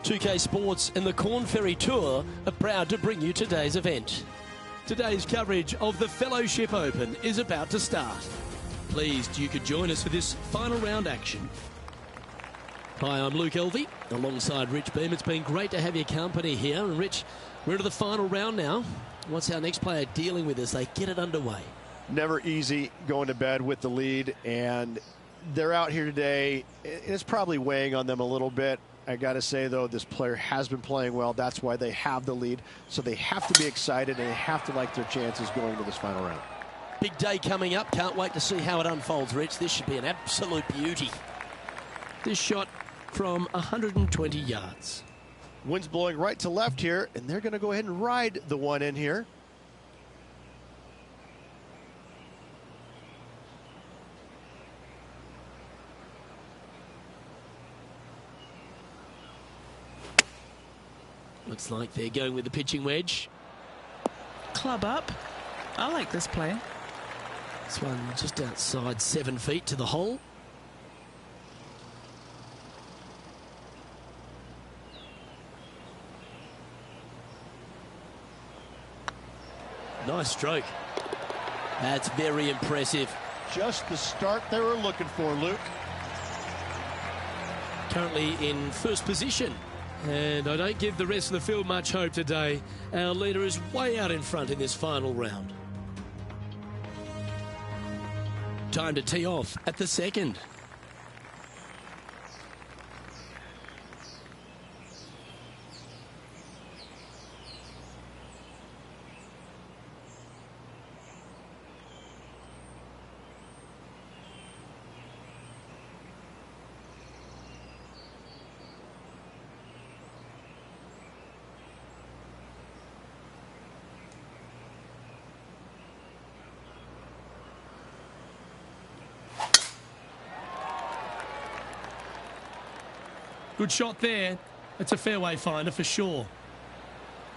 2K Sports and the Corn Ferry Tour are proud to bring you today's event. Today's coverage of the Fellowship Open is about to start. Pleased you could join us for this final round action. Hi, I'm Luke Elvey, alongside Rich Beam. It's been great to have your company here. And Rich, we're into the final round now. What's our next player dealing with as they get it underway? Never easy going to bed with the lead, and they're out here today. It's probably weighing on them a little bit. I got to say, though, this player has been playing well. That's why they have the lead. So they have to be excited, and they have to like their chances going to this final round. Big day coming up. Can't wait to see how it unfolds, Rich. This should be an absolute beauty. This shot from 120 yards. Wind's blowing right to left here, and they're going to go ahead and ride the one in here. Looks like they're going with the pitching wedge. Club up. I like this play. This one just outside 7 feet to the hole. Nice stroke. That's very impressive. Just the start they were looking for, Luke. Currently in first position. And I don't give the rest of the field much hope today. Our leader is way out in front in this final round. Time to tee off at the second. Good shot there. It's a fairway finder for sure.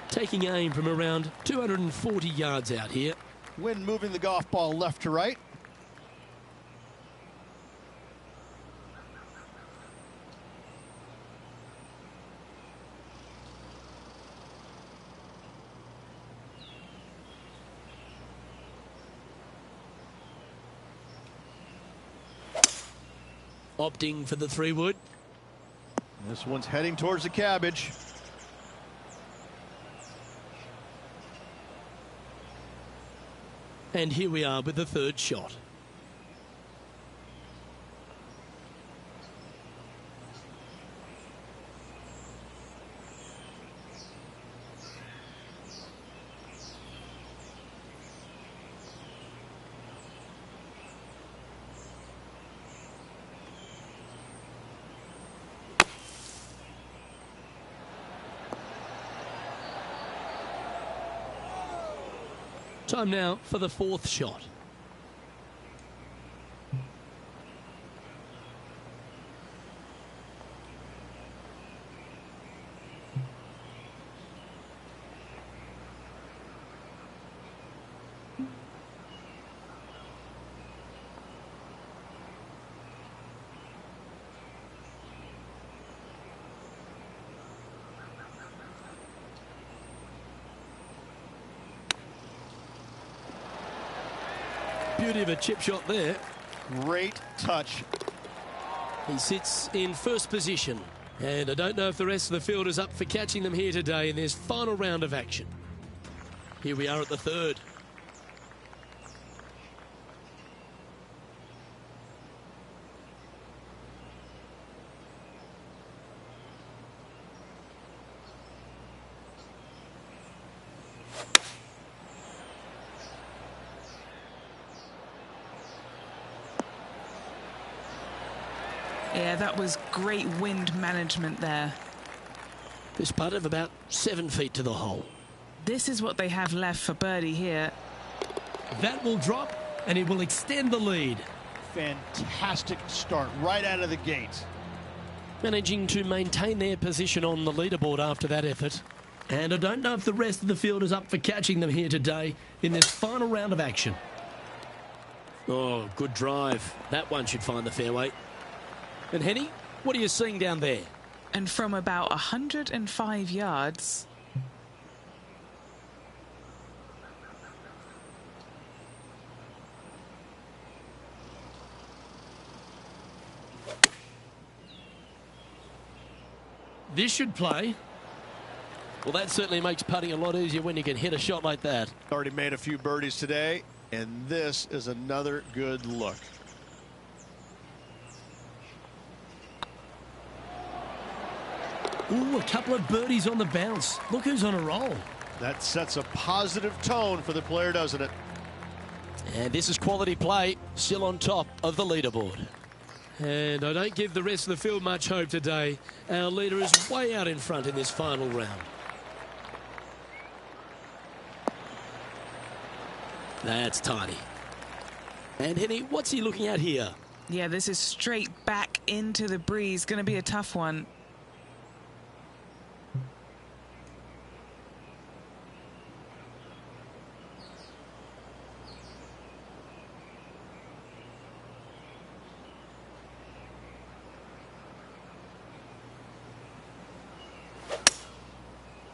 Taking aim from around 240 yards out here. Wind moving the golf ball left to right. Opting for the 3-wood. This one's heading towards the cabbage. And here we are with the third shot. Time now for the fourth shot. Beauty of a chip shot there. Great touch. He sits in first position. And I don't know if the rest of the field is up for catching them here today in this final round of action. Here we are at the third. Yeah, that was great wind management there. This putt of about 7 feet to the hole. This is what they have left for birdie here. That will drop, and it will extend the lead. Fantastic start right out of the gate. Managing to maintain their position on the leaderboard after that effort. And I don't know if the rest of the field is up for catching them here today in this final round of action. Oh, good drive. That one should find the fairway. And Henny, what are you seeing down there? And from about 105 yards, this should play. Well, that certainly makes putting a lot easier when you can hit a shot like that. Already made a few birdies today, and this is another good look. Ooh, a couple of birdies on the bounce. Look who's on a roll. That sets a positive tone for the player, doesn't it? And this is quality play, still on top of the leaderboard. And I don't give the rest of the field much hope today. Our leader is way out in front in this final round. That's tiny. And Henny, what's he looking at here? yeah, this is straight back into the breeze. Going to be a tough one.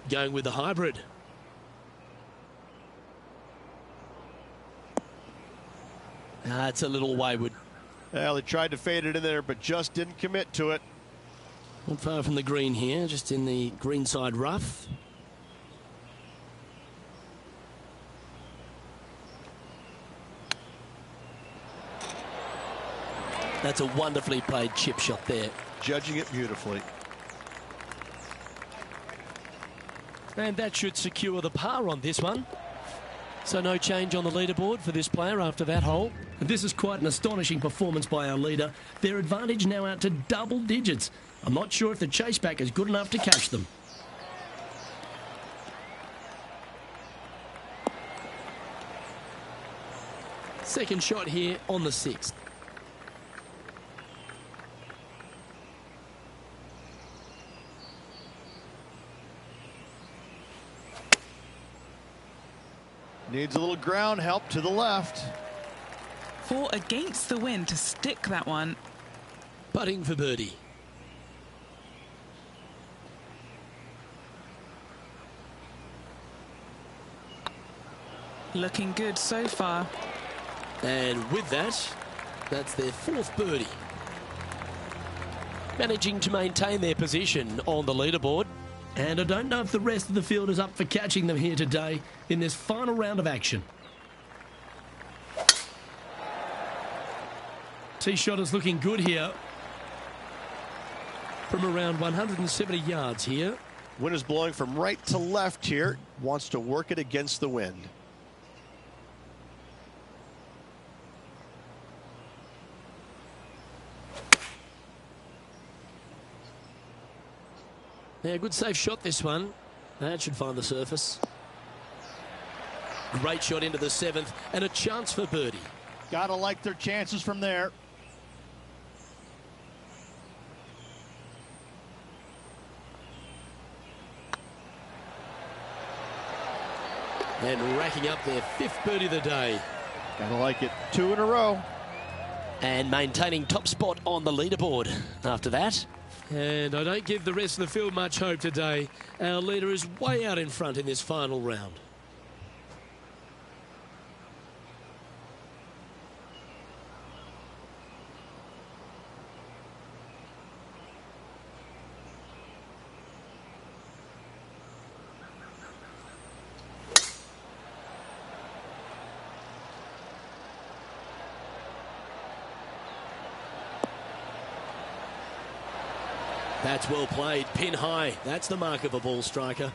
Going with the hybrid. That's a little wayward. Well, he tried to fade it in there, but just didn't commit to it. Not far from the green here, just in the greenside rough. That's a wonderfully played chip shot there. Judging it beautifully. And that should secure the par on this one. So no change on the leaderboard for this player after that hole. And this is quite an astonishing performance by our leader. Their advantage now out to double digits. I'm not sure if the chase back is good enough to catch them. Second shot here on the 6th. Needs a little ground help to the left. Fought against the wind to stick that one. Putting for birdie. Looking good so far. And with that, that's their 4th birdie. Managing to maintain their position on the leaderboard. And I don't know if the rest of the field is up for catching them here today in this final round of action. Tee shot is looking good here. From around 170 yards here. Wind is blowing from right to left here. Wants to work it against the wind. Yeah, good safe shot this one. That should find the surface. Great shot into the 7th and a chance for birdie. Gotta like their chances from there. And racking up their 5th birdie of the day. Gotta like it. 2 in a row. And maintaining top spot on the leaderboard after that. And I don't give the rest of the field much hope today. Our leader is way out in front in this final round. That's well played. Pin high. That's the mark of a ball striker.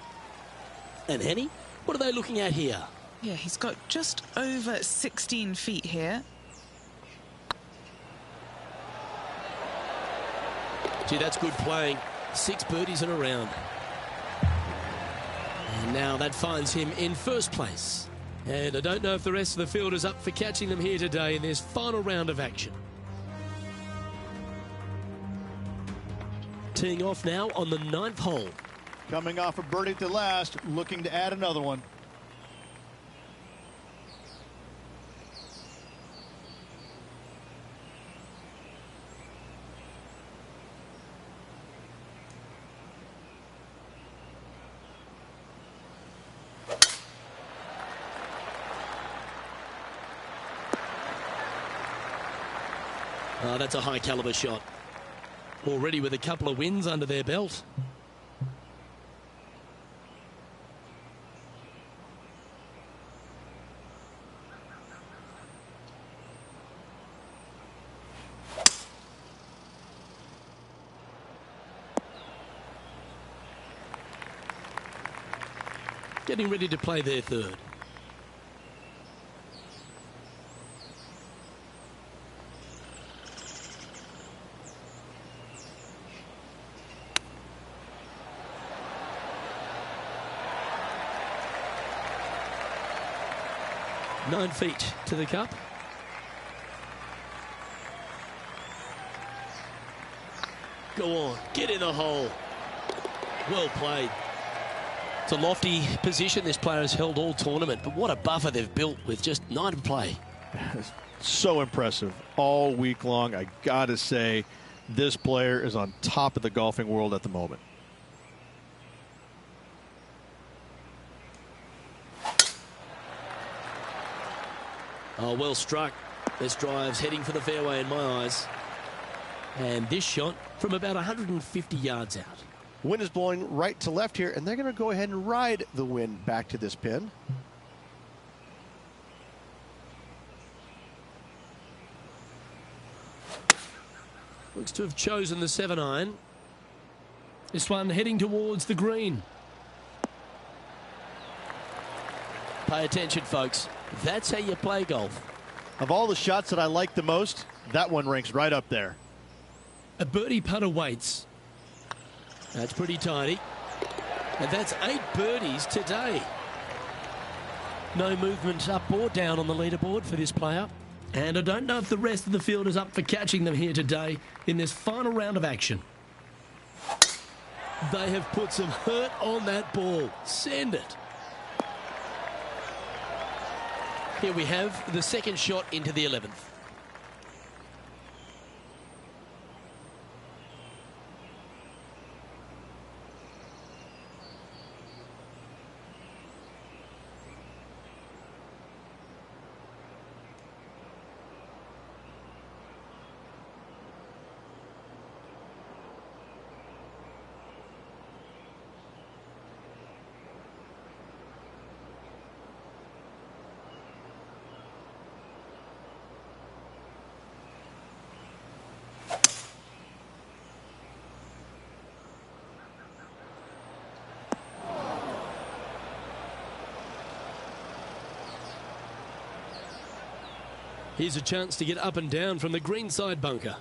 And Henny, what are they looking at here? Yeah, he's got just over 16 feet here. Gee, that's good playing. 6 birdies in a round. And now that finds him in 1st place. And I don't know if the rest of the field is up for catching them here today in this final round of action. Teeing off now on the 9th hole. Coming off a birdie to last, looking to add another one. Oh, that's a high caliber shot. Already with a couple of wins under their belt. Getting ready to play their third. Nine feet to the cup. Go on, get in the hole. Well played. It's a lofty position this player has held all tournament, but what a buffer they've built with just 9 to play. So impressive all week long. I gotta say, this player is on top of the golfing world at the moment. Oh, well struck. This drive's heading for the fairway in my eyes. And this shot from about 150 yards out. Wind is blowing right to left here, and they're going to go ahead and ride the wind back to this pin. Looks to have chosen the 7-iron. This one heading towards the green. Pay attention, folks. That's how you play golf. Of all the shots that I like the most, that one ranks right up there. A birdie putt awaits. That's pretty tidy. And that's 8 birdies today. No movement up or down on the leaderboard for this player. And I don't know if the rest of the field is up for catching them here today in this final round of action. They have put some hurt on that ball. Send it. Here we have the second shot into the 11th. Here's a chance to get up and down from the greenside bunker.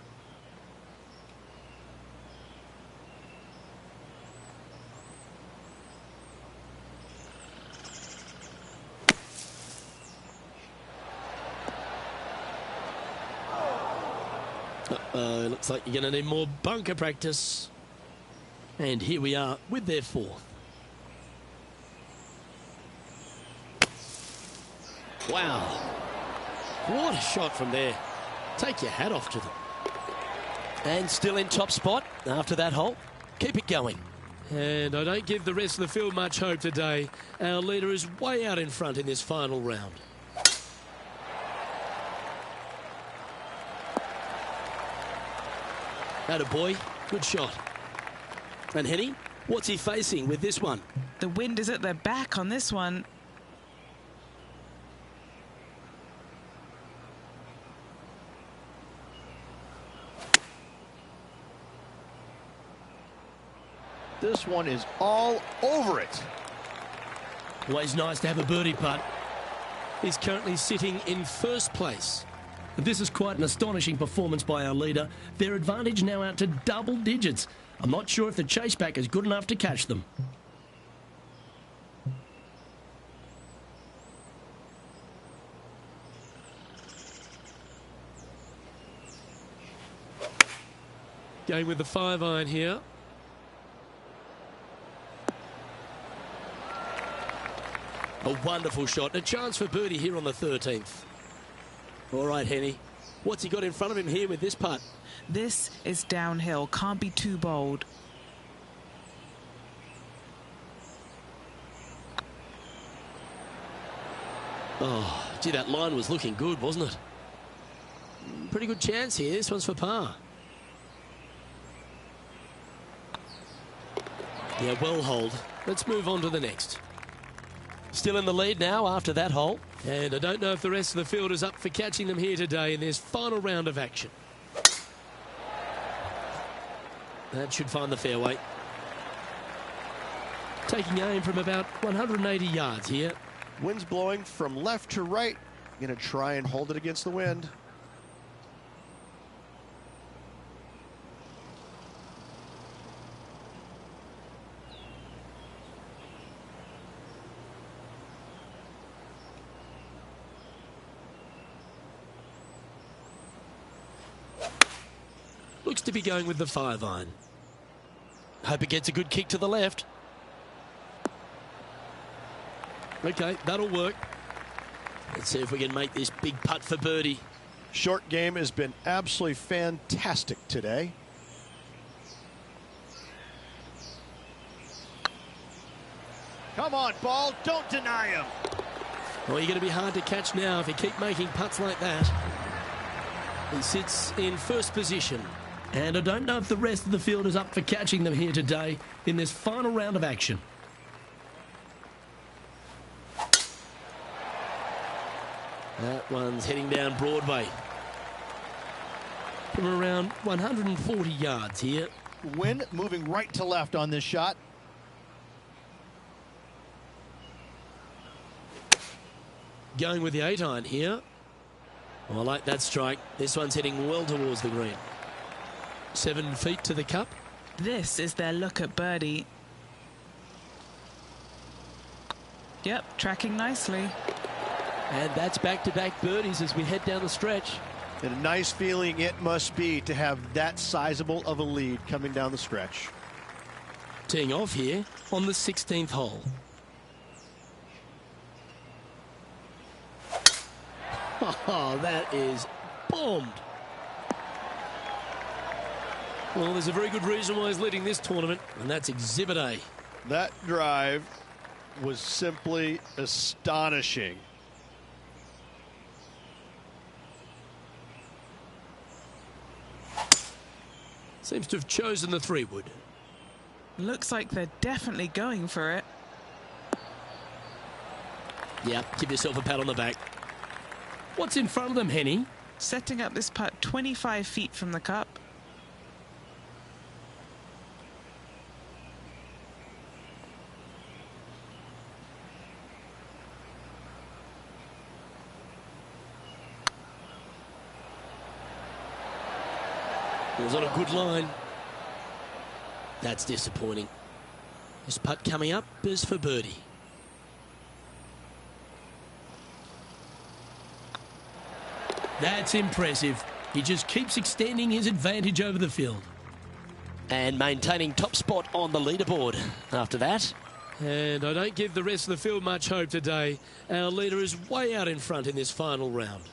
Looks like you're going to need more bunker practice. And here we are with their fourth. Wow. What a shot from there. Take your hat off to them. And still in top spot after that hole. Keep it going. And I don't give the rest of the field much hope today. Our leader is way out in front in this final round. Attaboy, good shot. And Henny, what's he facing with this one? The wind is at their back on this one. This one is all over it. Always nice to have a birdie putt. He's currently sitting in first place. This is quite an astonishing performance by our leader. Their advantage now out to double digits. I'm not sure if the chase back is good enough to catch them. Going with the 5-iron here. A wonderful shot. A chance for birdie here on the 13th. All right, Henny. What's he got in front of him here with this putt? This is downhill. Can't be too bold. Oh, gee, that line was looking good, wasn't it? Pretty good chance here. This one's for par. Yeah, well hold. Let's move on to the next. Still in the lead now after that hole. And I don't know if the rest of the field is up for catching them here today in this final round of action. That should find the fairway. Taking aim from about 180 yards here. Wind's blowing from left to right. Going to try and hold it against the wind. Looks to be going with the 5-iron. Hope it gets a good kick to the left. Okay, that'll work. Let's see if we can make this big putt for birdie. Short game has been absolutely fantastic today. Come on, ball. Don't deny him. Well, you're going to be hard to catch now if you keep making putts like that. He sits in first position. And I don't know if the rest of the field is up for catching them here today in this final round of action. That one's heading down Broadway. From around 140 yards here. Wind moving right to left on this shot. Going with the 8-iron here. Oh, I like that strike. This one's heading well towards the green. 7 feet to the cup. This is their look at birdie. Yep, tracking nicely. And that's back-to-back birdies as we head down the stretch. And a nice feeling it must be to have that sizable of a lead coming down the stretch. Teeing off here on the 16th hole. Oh, that is bombed. Well, there's a very good reason why he's leading this tournament, and that's Exhibit A. That drive was simply astonishing. Seems to have chosen the 3-wood. Looks like they're definitely going for it. Yeah, give yourself a pat on the back. What's in front of them, Henny? Setting up this putt 25 feet from the cup. It was on a good line. That's disappointing. This putt coming up is for birdie. That's impressive. He just keeps extending his advantage over the field. And maintaining top spot on the leaderboard after that. And I don't give the rest of the field much hope today. Our leader is way out in front in this final round.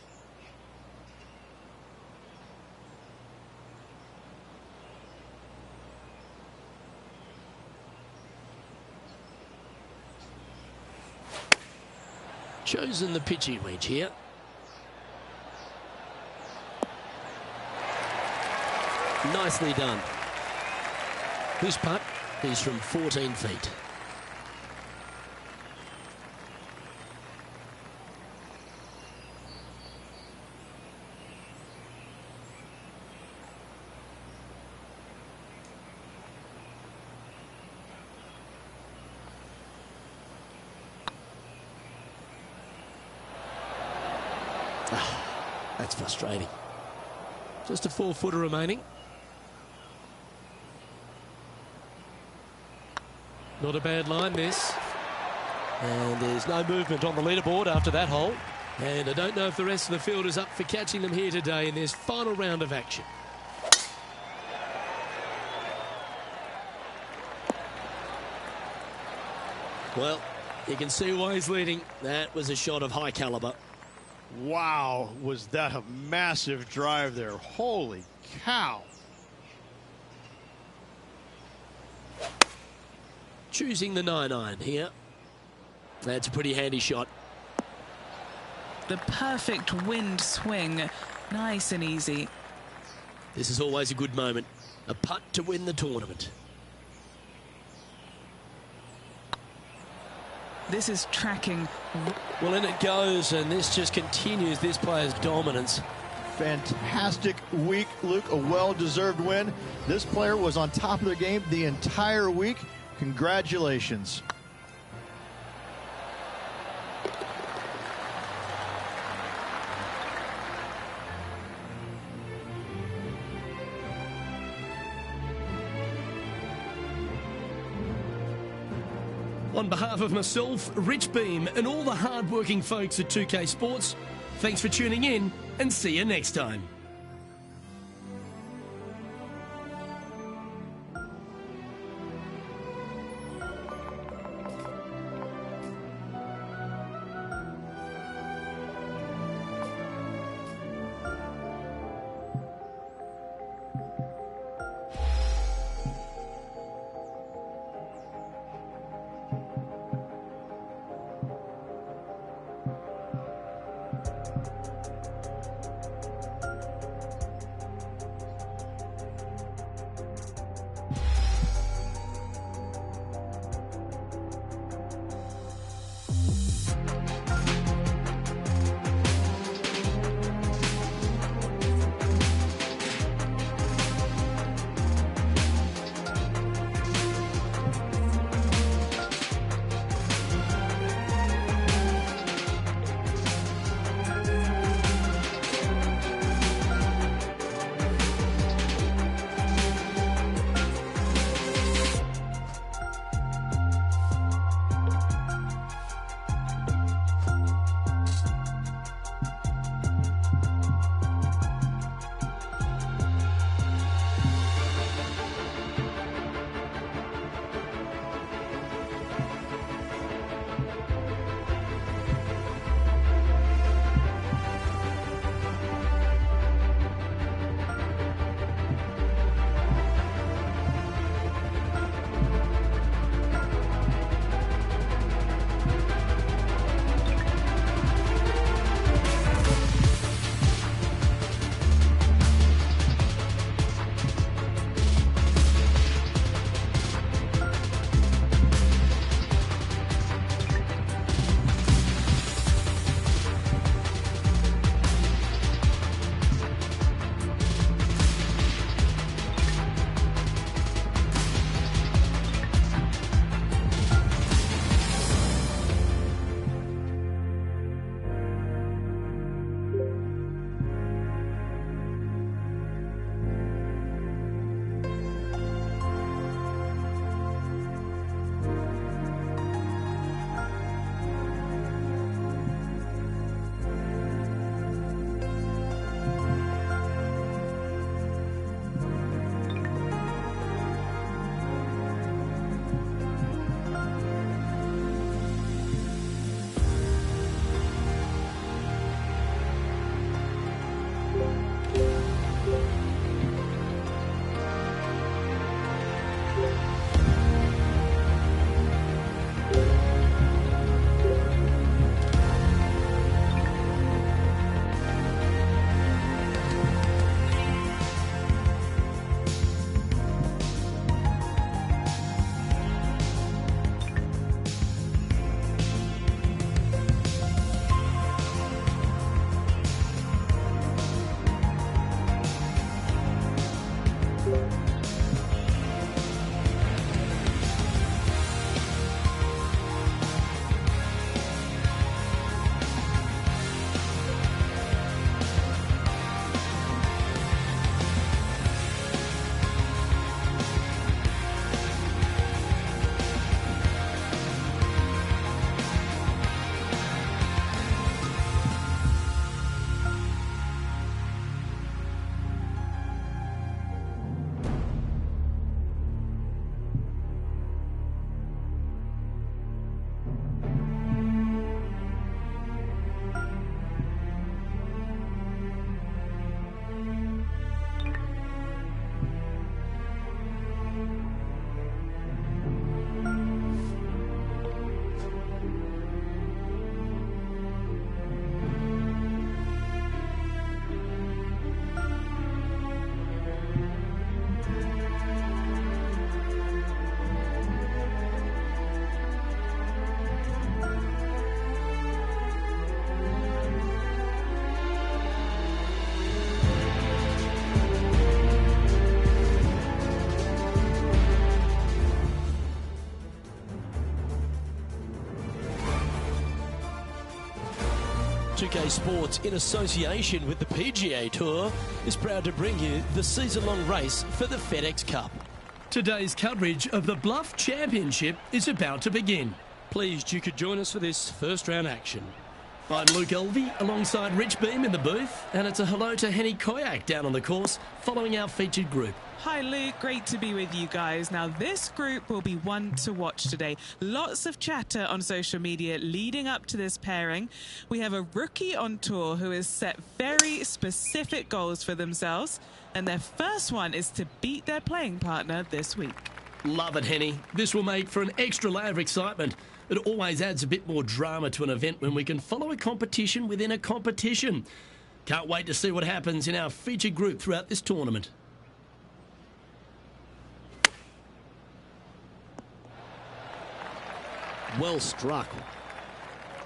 Chosen the pitching wedge here. Nicely done. This putt is from 14 feet. That's frustrating. Just a 4-footer remaining. Not a bad line, this. And there's no movement on the leaderboard after that hole. And I don't know if the rest of the field is up for catching them here today in this final round of action. Well, you can see why he's leading. That was a shot of high caliber. Wow, was that a massive drive there. Holy cow. Choosing the 9-iron here. That's a pretty handy shot. The perfect wind swing Nice and easy. This is always a good moment. A putt to win the tournament. This is tracking. Well, in it goes, and this just continues this player's dominance. Fantastic week, Luke. A well-deserved win. This player was on top of their game the entire week. Congratulations. On behalf of myself, Rich Beam, and all the hard-working folks at 2K Sports, thanks for tuning in, and see you next time. 2K Sports, in association with the PGA Tour, is proud to bring you the season-long race for the FedEx Cup. Today's coverage of the Bluff Championship is about to begin. Pleased you could join us for this first-round action. I'm Luke Elvey alongside Rich Beam in the booth, and it's a hello to Henny Koyak down on the course following our featured group. Hi Luke, great to be with you guys. Now this group will be one to watch today. Lots of chatter on social media leading up to this pairing. We have a rookie on tour who has set very specific goals for themselves, and their first one is to beat their playing partner this week. Love it, Henny. This will make for an extra layer of excitement. It always adds a bit more drama to an event when we can follow a competition within a competition. Can't wait to see what happens in our featured group throughout this tournament. Well struck.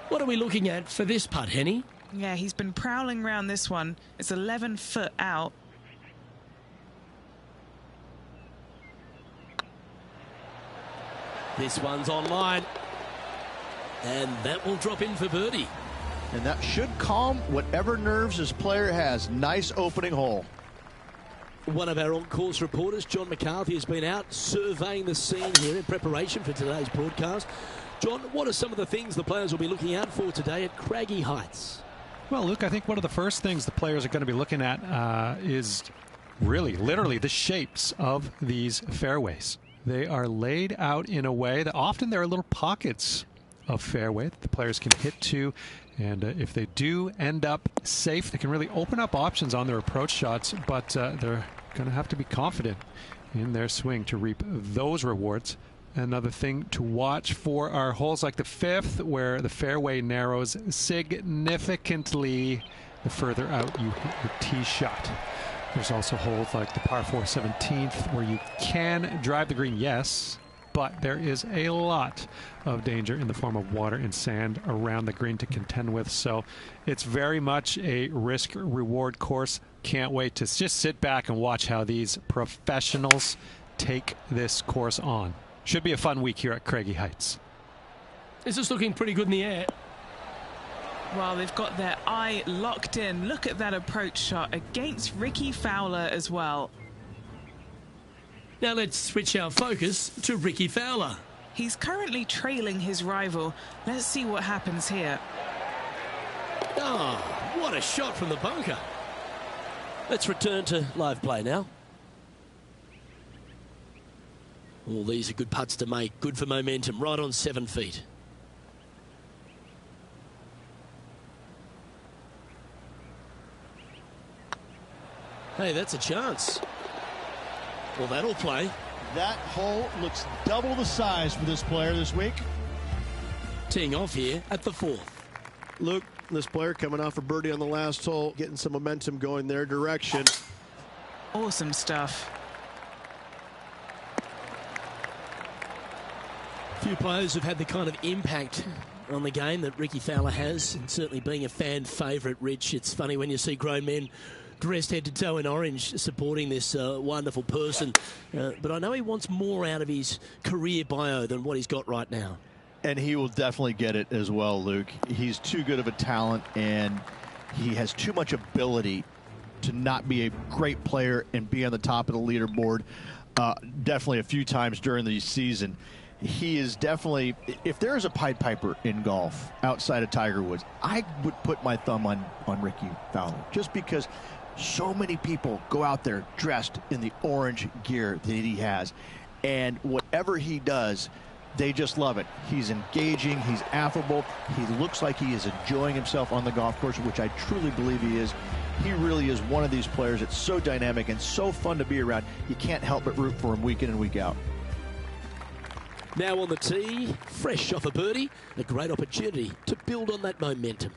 What are we looking at for this putt, Henny? Yeah, he's been prowling around this one. It's 11 foot out. This one's online. And that will drop in for birdie. And that should calm whatever nerves this player has. Nice opening hole. One of our on-course reporters, John McCarthy, has been out surveying the scene here in preparation for today's broadcast. John, what are some of the things the players will be looking out for today at Craggy Heights? Well, Luke, I think one of the first things the players are going to be looking at is really, literally, the shapes of these fairways. They are laid out in a way that often there are little pockets of fairway that the players can hit to, and if they do end up safe, they can really open up options on their approach shots, but they're going to have to be confident in their swing to reap those rewards. Another thing to watch for are holes like the fifth, where the fairway narrows significantly the further out you hit your tee shot. There's also holes like the par 4 17th, where you can drive the green, yes, but there is a lot of danger in the form of water and sand around the green to contend with. So it's very much a risk-reward course. Can't wait to just sit back and watch how these professionals take this course on. Should be a fun week here at Craggy Heights. This is looking pretty good in the air. Well, they've got their eye locked in. Look at that approach shot against Rickie Fowler as well. Now let's switch our focus to Rickie Fowler. He's currently trailing his rival. Let's see what happens here. Oh, what a shot from the bunker. Let's return to live play now. All these are good putts to make. Good for momentum. Right on 7 feet. Hey, that's a chance. Well, that'll play. That hole looks double the size for this player this week. Teeing off here at the 4th. Luke, this player coming off a birdie on the last hole, getting some momentum going their direction. Awesome stuff. Few players have had the kind of impact on the game that Rickie Fowler has, and certainly being a fan favourite, Rich. It's funny when you see grown men dressed head to toe in orange supporting this wonderful person, but I know he wants more out of his career bio than what he's got right now. And he will definitely get it as well, Luke. He's too good of a talent, and he has too much ability to not be a great player and be on the top of the leaderboard definitely a few times during the season. He is definitely, if there's a Pied Piper in golf outside of Tiger Woods, I would put my thumb on Rickie Fowler, just because so many people go out there dressed in the orange gear that he has, and whatever he does, they just love it. He's engaging, he's affable, he looks like he is enjoying himself on the golf course, which I truly believe he is. He really is one of these players that's so dynamic and so fun to be around. You can't help but root for him week in and week out. Now on the tee, fresh off a birdie, a great opportunity to build on that momentum.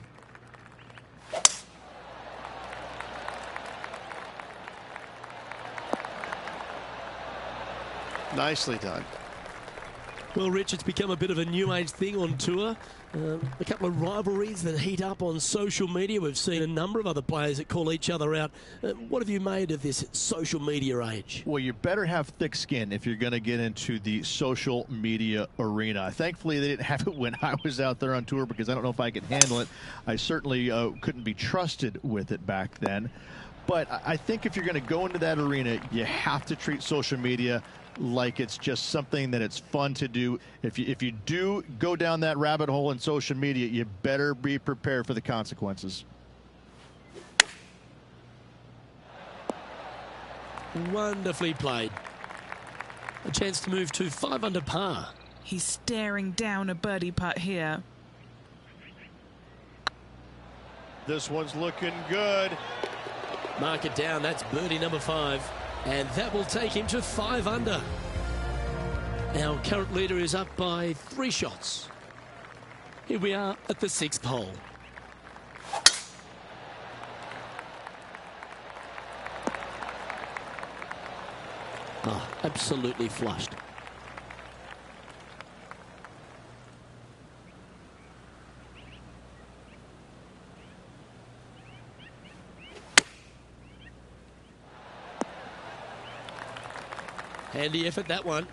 Nicely done. Well, Rich, it's become a bit of a new age thing on tour. A couple of rivalries that heat up on social media. We've seen a number of other players that call each other out. What have you made of this social media age? Well, you better have thick skin if you're going to get into the social media arena. Thankfully, they didn't have it when I was out there on tour because I don't know if I could handle it. I certainly couldn't be trusted with it back then. But I think if you're going to go into that arena, you have to treat social media like it's just something that it's fun to do. If you do go down that rabbit hole in social media, you better be prepared for the consequences. Wonderfully played. A chance to move to 5 under par. He's staring down a birdie putt here. This one's looking good. Mark it down. That's birdie number 5. And that will take him to 5 under. Our current leader is up by 3 shots. Here we are at the 6th hole. Oh, absolutely flushed. Handy effort, that one.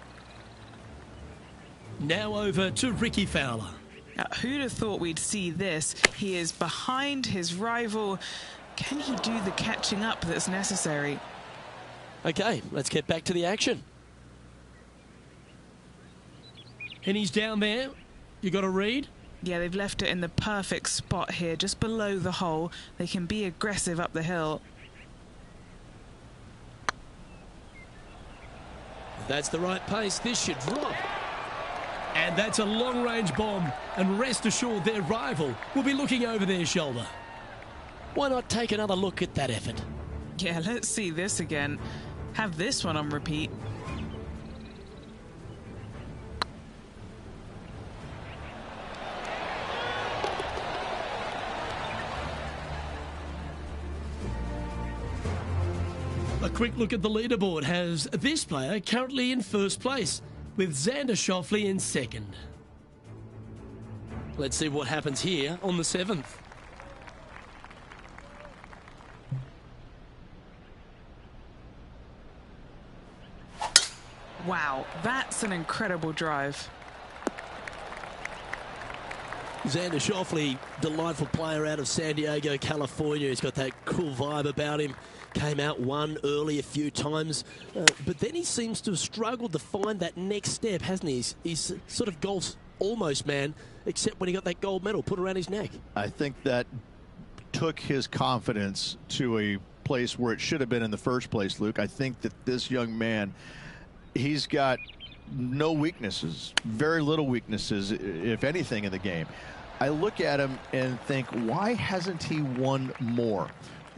Now over to Rickie Fowler. Now, who'd have thought we'd see this? He is behind his rival. Can he do the catching up that's necessary? Okay, let's get back to the action. And he's down there. You got a read? Yeah, they've left it in the perfect spot here, just below the hole. They can be aggressive up the hill. That's the right pace. This should drop. And that's a long-range bomb. And rest assured their rival will be looking over their shoulder. Why not take another look at that effort? Yeah, let's see this again. Have this one on repeat. A quick look at the leaderboard has this player currently in first place, with Xander Schauffele in second. Let's see what happens here on the 7th. Wow, that's an incredible drive. Xander Schauffele, delightful player out of San Diego, California. He's got that cool vibe about him. Came out one early a few times, but then he seems to have struggled to find that next step, hasn't he? He's sort of golf's almost man, except when he got that gold medal put around his neck. I think that took his confidence to a place where it should have been in the first place, Luke. I think that this young man, he's got no weaknesses, very little weaknesses, if anything, in the game. I look at him and think, why hasn't he won more?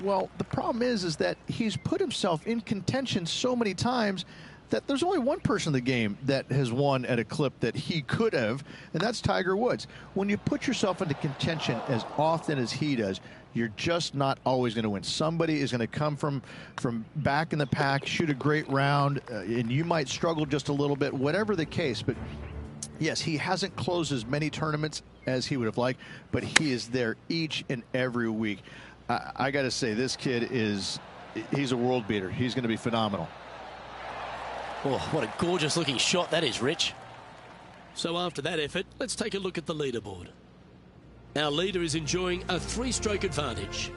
Well, the problem is that he's put himself in contention so many times that there's only one person in the game that has won at a clip that he could have, and that's Tiger Woods. When you put yourself into contention as often as he does, you're just not always going to win. Somebody is going to come from back in the pack, shoot a great round, and you might struggle just a little bit, whatever the case. But yes, he hasn't closed as many tournaments as he would have liked, but he is there each and every week. I got to say, this kid he's a world beater. He's going to be phenomenal. Oh, what a gorgeous looking shot that is, Rich. So after that effort, let's take a look at the leaderboard. Our leader is enjoying a 3-stroke advantage.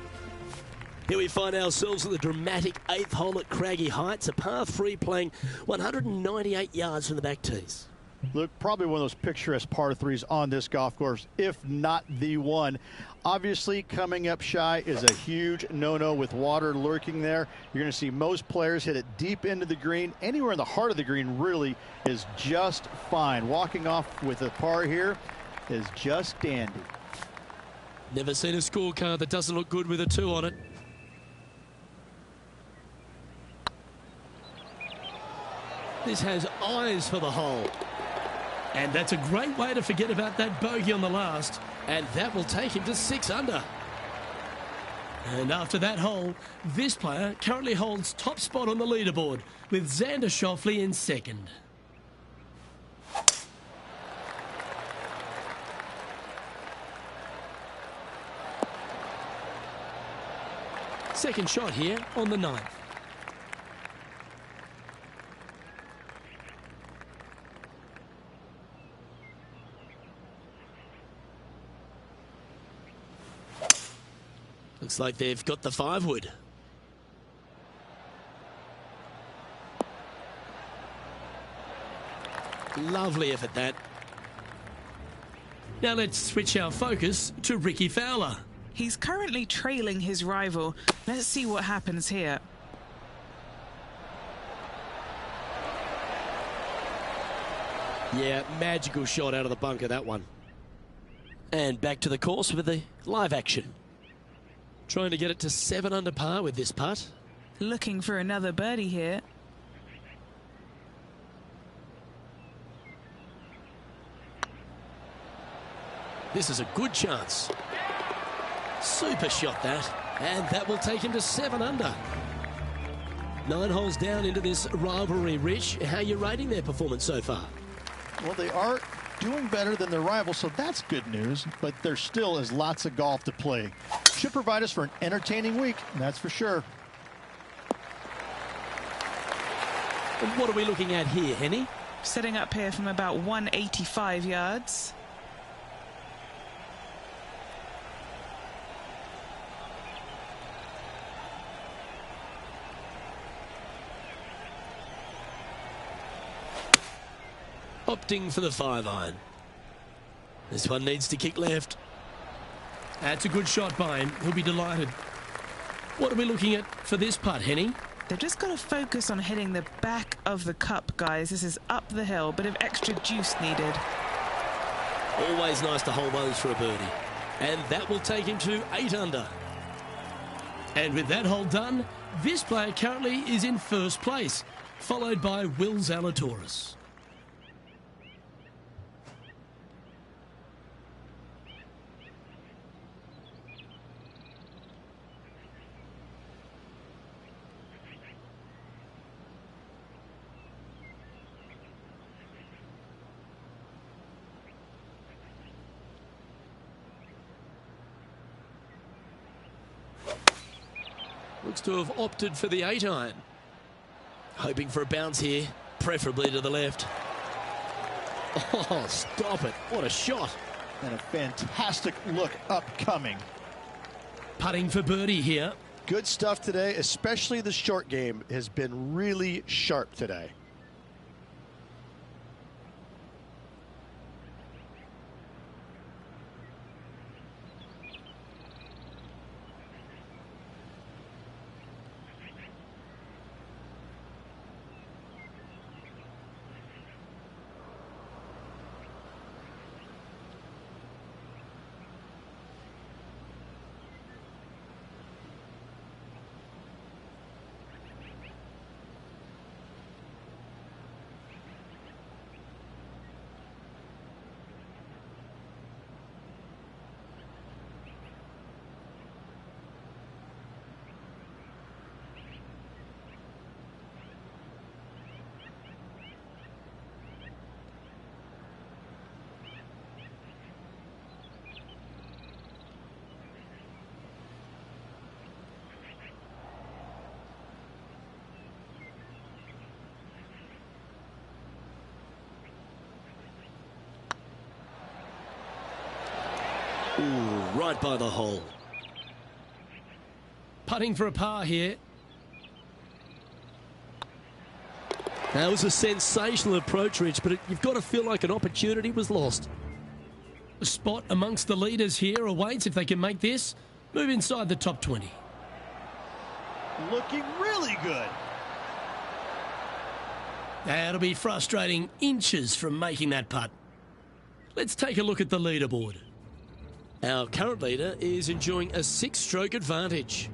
Here we find ourselves at the dramatic 8th hole at Craggy Heights, a par 3 playing 198 yards from the back tees. Look, probably one of those picturesque par 3s on this golf course, if not the one. Obviously, coming up shy is a huge no-no with water lurking there. You're going to see most players hit it deep into the green. Anywhere in the heart of the green really is just fine. Walking off with a par here is just dandy. Never seen a scorecard that doesn't look good with a 2 on it. This has eyes for the hole. And that's a great way to forget about that bogey on the last. And that will take him to 6 under. And after that hole, this player currently holds top spot on the leaderboard with Xander Schauffele in second. Second shot here on the 9th. Looks like they've got the 5-wood. Lovely effort, that. Now let's switch our focus to Rickie Fowler. He's currently trailing his rival. Let's see what happens here. Yeah, magical shot out of the bunker, that one. And back to the course with the live action. Trying to get it to 7 under par with this putt. Looking for another birdie here. This is a good chance. Super shot, that. And that will take him to 7 under. 9 holes down into this rivalry, Rich. How are you rating their performance so far? Well, they are doing better than their rivals, so that's good news, but there still is lots of golf to play. Should provide us for an entertaining week, that's for sure. And what are we looking at here, Henny? Setting up here from about 185 yards. Opting for the 5-iron. This one needs to kick left. That's a good shot by him. He'll be delighted. What are we looking at for this putt, Henny? They've just got to focus on hitting the back of the cup, guys. This is up the hill, bit of extra juice needed. Always nice to hold those for a birdie. And that will take him to 8 under. And with that hole done, this player currently is in first place, followed by Will Zalatoris. Looks to have opted for the 8-iron. Hoping for a bounce here, preferably to the left. Oh, stop it. What a shot. And a fantastic look upcoming. Putting for birdie here. Good stuff today, especially the short game has been really sharp today. Ooh, right by the hole. Putting for a par here. That was a sensational approach, Rich, but you've got to feel like an opportunity was lost. A spot amongst the leaders here awaits if they can make this. Move inside the top 20. Looking really good. That'll be frustrating, inches from making that putt. Let's take a look at the leaderboard. Our current leader is enjoying a 6-stroke advantage.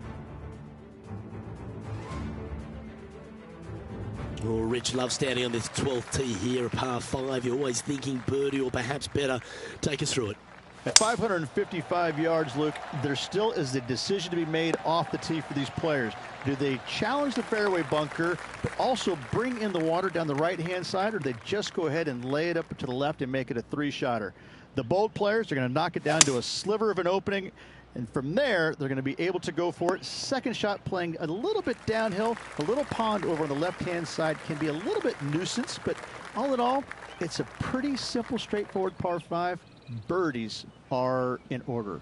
Oh, Rich loves standing on this 12th tee here, a par 5. You're always thinking birdie or perhaps better. Take us through it. At 555 yards, Luke, there still is a decision to be made off the tee for these players. Do they challenge the fairway bunker, but also bring in the water down the right-hand side, or do they just go ahead and lay it up to the left and make it a 3-shotter? The bold players are going to knock it down to a sliver of an opening And from there, they're going to be able to go for it. Second shot playing a little bit downhill. A little pond over on the left-hand side can be a little bit nuisance, but all in all, it's a pretty simple, straightforward par 5. Birdies are in order.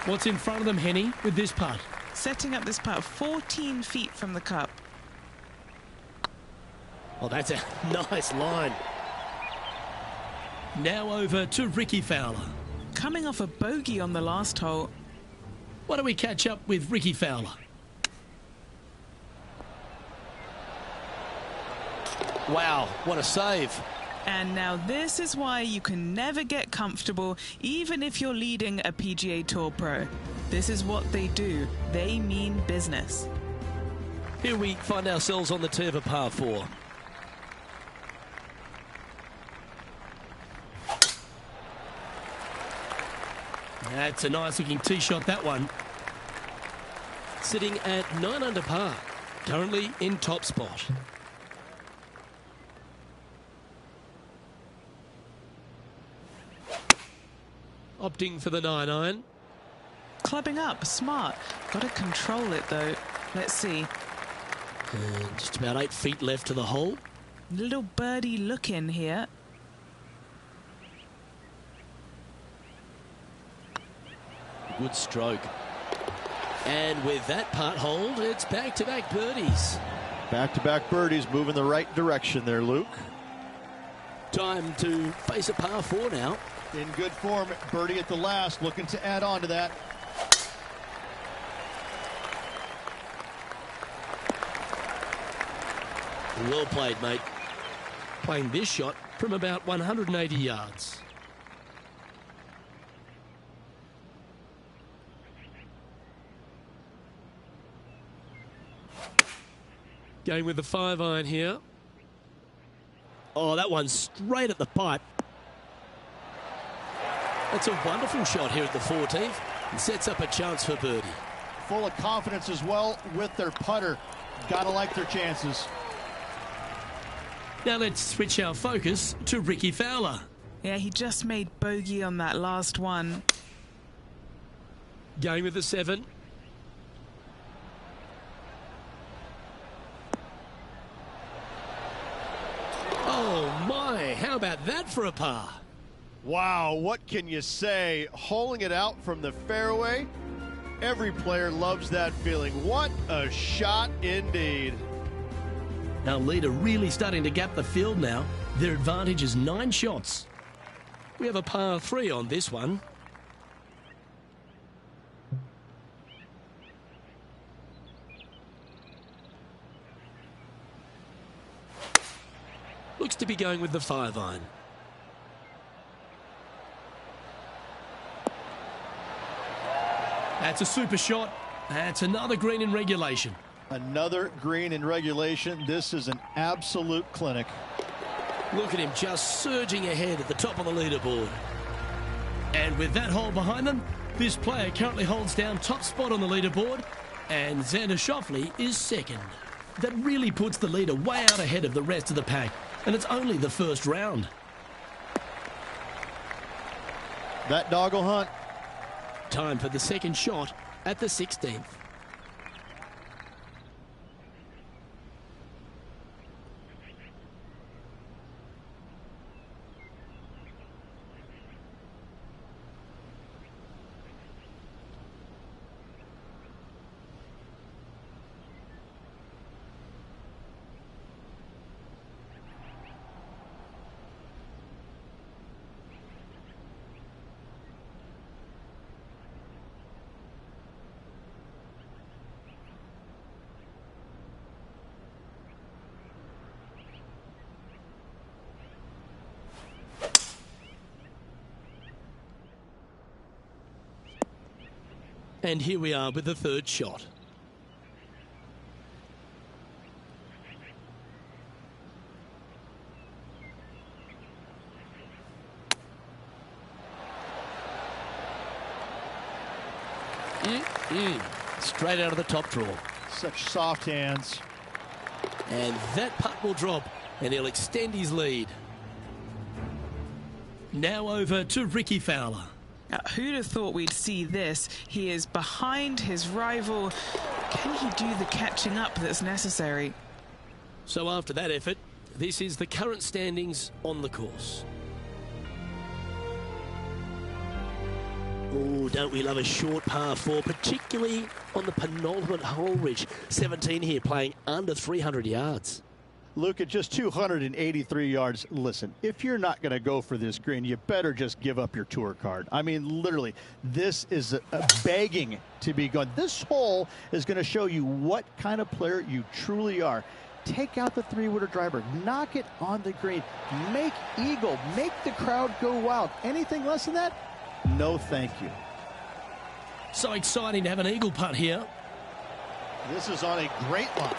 What's in front of them, Henny, with this putt? Setting up this putt 14 feet from the cup. Oh, that's a nice line. Now over to Rickie Fowler. Coming off a bogey on the last hole. Why don't we catch up with Rickie Fowler? Wow, what a save. And now this is why you can never get comfortable, even if you're leading a PGA Tour pro. This is what they do. They mean business. Here we find ourselves on the tee of a par 4. That's a nice looking tee shot, that one. Sitting at 9 under par, currently in top spot. Opting for the 9-iron. Clubbing up, smart. Got to control it though. Let's see. And just about 8 feet left to the hole. Little birdie look in here. Good stroke. And with that putt hold, it's back-to-back birdies. Back-to-back birdies, moving the right direction there, Luke. Time to face a par 4 now. In good form, birdie at the last, looking to add on to that. Well played, mate. Playing this shot from about 180 yards. Going with the 5-iron here. Oh, that one's straight at the pipe. That's a wonderful shot here at the 14th and sets up a chance for birdie. Full of confidence as well with their putter. Gotta like their chances. Now let's switch our focus to Rickie Fowler. Yeah, he just made bogey on that last one. Going with the 7. Oh my, how about that for a par? Wow, what can you say? Holing it out from the fairway. Every player loves that feeling. What a shot indeed. Our leader really starting to gap the field now. Their advantage is 9 shots. We have a par 3 on this one. Looks to be going with the 5-iron. That's a super shot. That's another green in regulation. Another green in regulation. This is an absolute clinic. Look at him just surging ahead at the top of the leaderboard. And with that hole behind them, this player currently holds down top spot on the leaderboard, and Xander Schauffele is second. That really puts the leader way out ahead of the rest of the pack, and it's only the first round. That dog will hunt. Time for the second shot at the 16th. And here we are with the third shot. Straight out of the top draw. Such soft hands. And that putt will drop, and he'll extend his lead. Now over to Rickie Fowler. Who'd have thought we'd see this? He is behind his rival. Can he do the catching up that's necessary? So after that effort, this is the current standings on the course. Oh, don't we love a short par 4, particularly on the penultimate hole, Rich. 17 here, playing under 300 yards. Luke, at just 283 yards, listen, if you're not going to go for this green, you better just give up your tour card. I mean, literally, this is a begging to be gone. This hole is going to show you what kind of player you truly are. Take out the three-wooder driver, knock it on the green, make eagle, make the crowd go wild. Anything less than that? No, thank you. So exciting to have an eagle putt here. This is on a great line.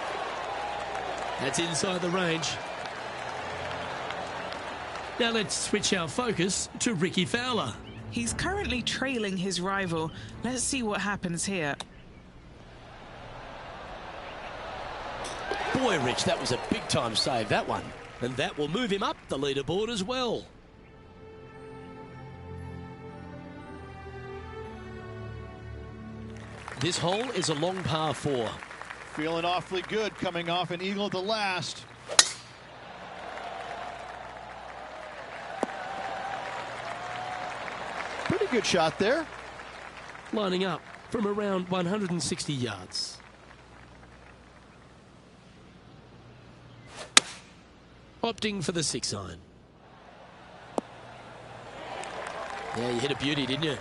That's inside the range. Now let's switch our focus to Rickie Fowler. He's currently trailing his rival. Let's see what happens here. Boy, Rich, that was a big-time save, that one. And that will move him up the leaderboard as well. This hole is a long par 4. Feeling awfully good coming off an eagle at the last. Pretty good shot there. Lining up from around 160 yards. Opting for the 6-iron. Yeah, you hit a beauty, didn't you?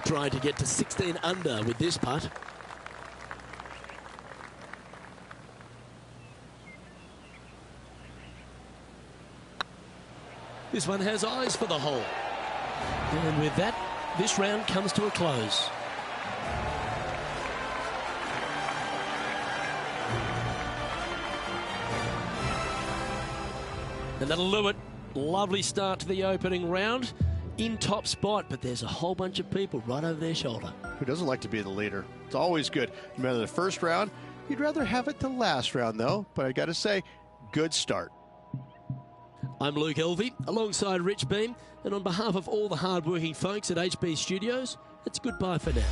Trying to get to 16 under with this putt. This one has eyes for the hole. And with that, this round comes to a close. And that'll do it. Lovely start to the opening round. In top spot, but there's a whole bunch of people right over their shoulder. Who doesn't like to be the leader? It's always good. No matter the first round, you'd rather have it the last round, though. But I got to say, good start. I'm Luke Elvey, alongside Rich Beem, and on behalf of all the hard-working folks at HB Studios, it's goodbye for now.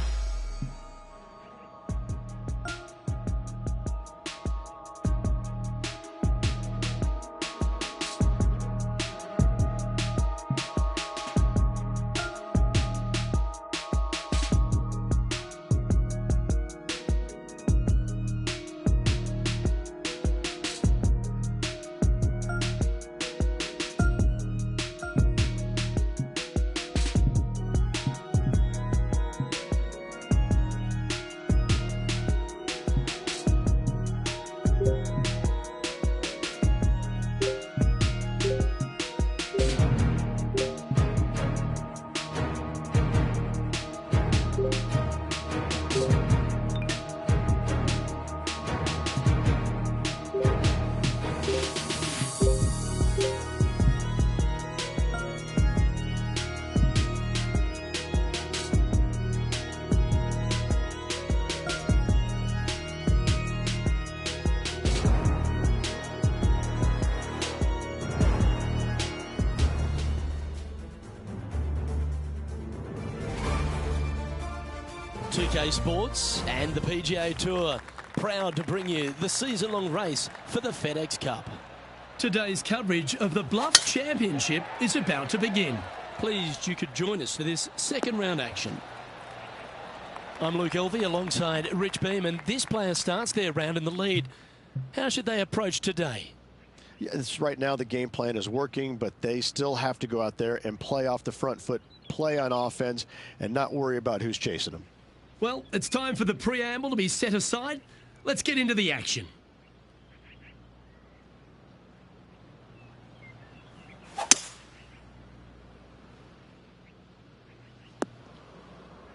TK Sports and the PGA Tour, proud to bring you the season-long race for the FedEx Cup. Today's coverage of the Bluff Championship is about to begin. Pleased you could join us for this second round action. I'm Luke Elvey alongside Rich Beem, and this player starts their round in the lead. How should they approach today? Yeah, right now the game plan is working, but they still have to go out there and play off the front foot, play on offense, and not worry about who's chasing them. Well, it's time for the preamble to be set aside. Let's get into the action.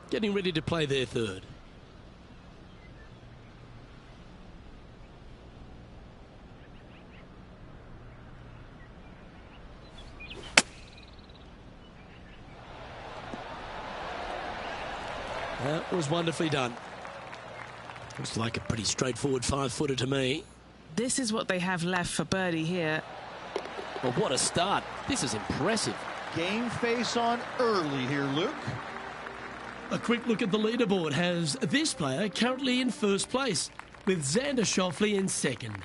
Getting ready to play their third. That was wonderfully done. Looks like a pretty straightforward 5-footer to me. This is what they have left for birdie here. Well, what a start. This is impressive. game face on early here, Luke. A quick look at the leaderboard has this player currently in first place, with Xander Schauffele in second.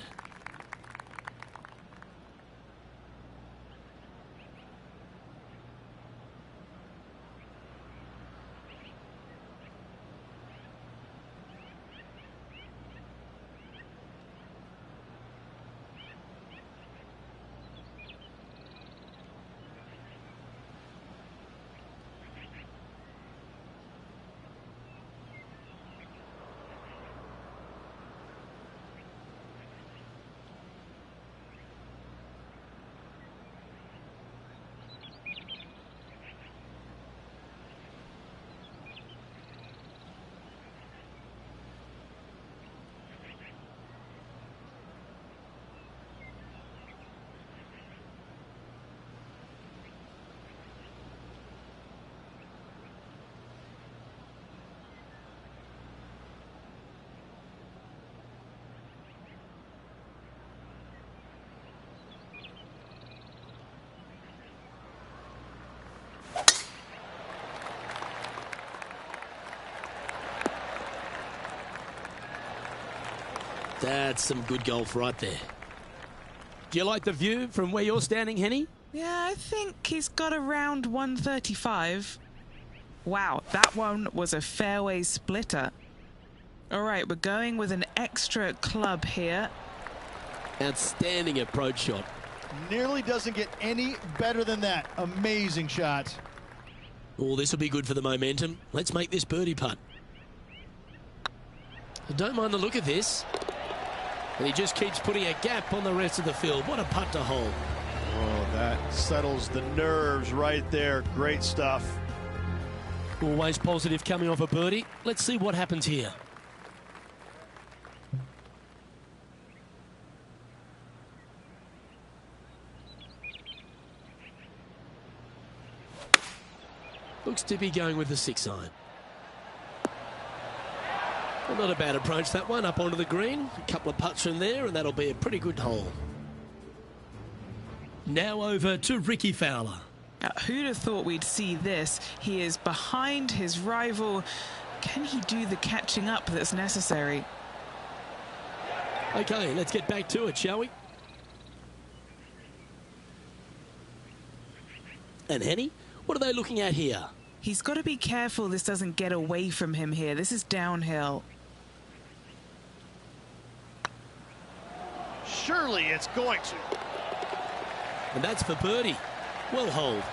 That's some good golf right there. Do you like the view from where you're standing, Henny? Yeah, I think he's got around 135. Wow, that one was a fairway splitter. All right, we're going with an extra club here. Outstanding approach shot. Nearly doesn't get any better than that. Amazing shot. Oh, this will be good for the momentum. Let's make this birdie putt. I don't mind the look of this. And he just keeps putting a gap on the rest of the field. What a putt to hold. Oh, that settles the nerves right there. Great stuff. Always positive coming off a birdie. Let's see what happens here. Looks to be going with the 6-iron. Well, not a bad approach, that one, up onto the green. A couple of putts from there, and that'll be a pretty good hole. Now over to Rickie Fowler. Who'd have thought we'd see this? He is behind his rival. Can he do the catching up that's necessary? Okay, let's get back to it, shall we? And Henny, what are they looking at here? He's got to be careful this doesn't get away from him here. This is downhill. Surely it's going to. And that's for birdie. Well holed.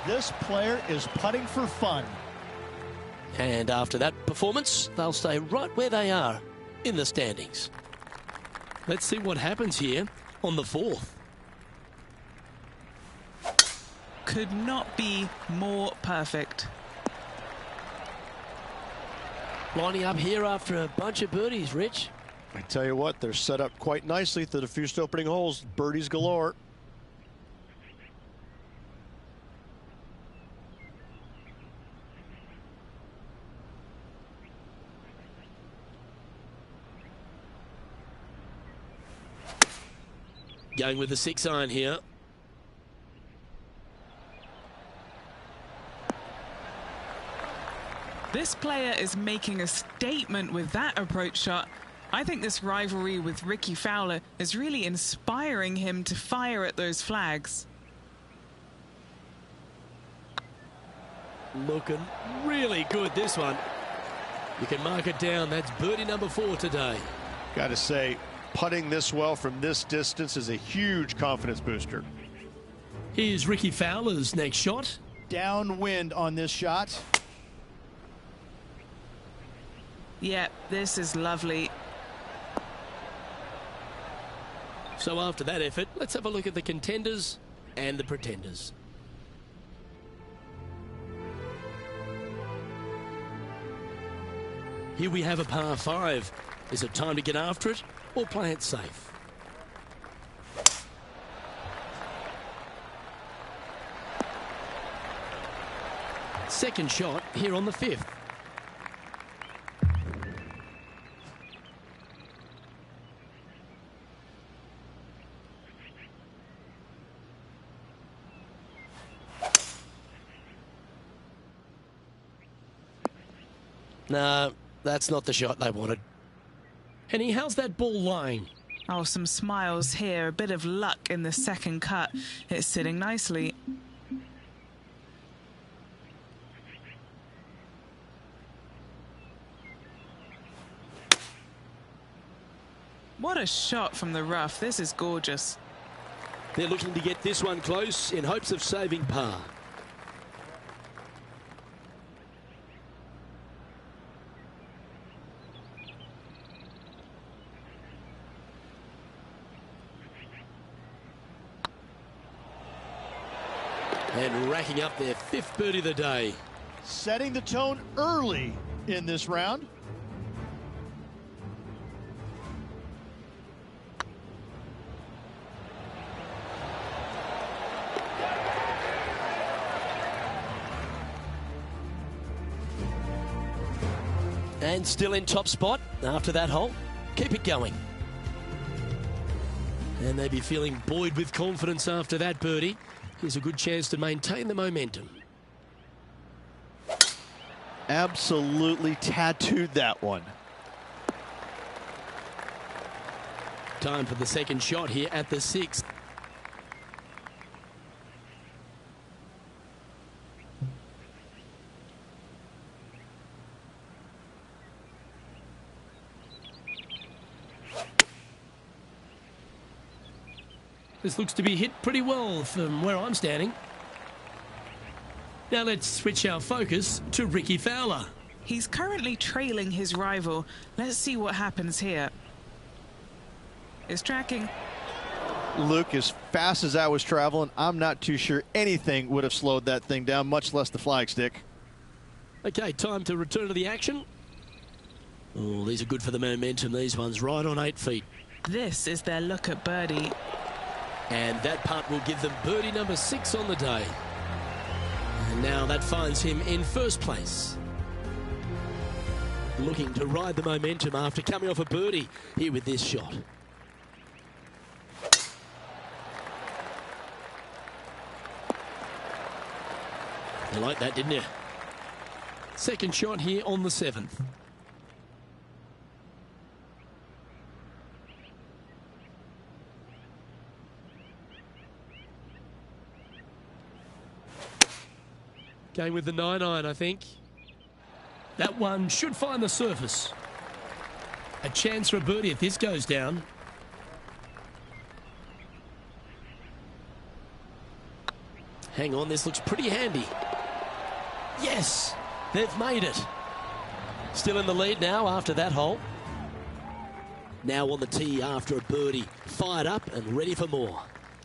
This player is putting for fun. And after that performance, they'll stay right where they are in the standings. Let's see what happens here on the 4th. Could not be more perfect. Lining up here after a bunch of birdies, Rich. I tell you what, they're set up quite nicely to the first opening holes. Birdies galore. Going with the 6-iron here. This player is making a statement with that approach shot. I think this rivalry with Rickie Fowler is really inspiring him to fire at those flags. Looking really good, this one. You can mark it down. That's birdie number 4 today. Got to say, putting this well from this distance is a huge confidence booster. Here's Rickie Fowler's next shot. Downwind on this shot. Yeah, this is lovely. So after that effort, let's have a look at the contenders and the pretenders. Here we have a par 5. Is it time to get after it or play it safe? Second shot here on the 5th. No, that's not the shot they wanted. Henny, how's that ball lying? Oh, some smiles here. A bit of luck in the second cut. It's sitting nicely. What a shot from the rough. This is gorgeous. They're looking to get this one close in hopes of saving par. And racking up their 5th birdie of the day. Setting the tone early in this round. And still in top spot after that hole. Keep it going. And they'd be feeling buoyed with confidence after that birdie. Here's a good chance to maintain the momentum. Absolutely tattooed that one. Time for the second shot here at the 6th. This looks to be hit pretty well from where I'm standing. Now let's switch our focus to Rickie Fowler. He's currently trailing his rival. Let's see what happens here. It's tracking. Luke, as fast as I was traveling, I'm not too sure anything would have slowed that thing down, much less the flagstick. Okay, time to return to the action. Oh, these are good for the momentum, these ones, right on 8 feet. This is their look at birdie. And that putt will give them birdie number 6 on the day. And now that finds him in first place. Looking to ride the momentum after coming off a birdie here with this shot. You like that, didn't you? Second shot here on the 7th. Going with the 9-iron, I think. That one should find the surface. A chance for a birdie if this goes down. Hang on, this looks pretty handy. Yes, they've made it. Still in the lead now after that hole. Now on the tee after a birdie. Fired up and ready for more.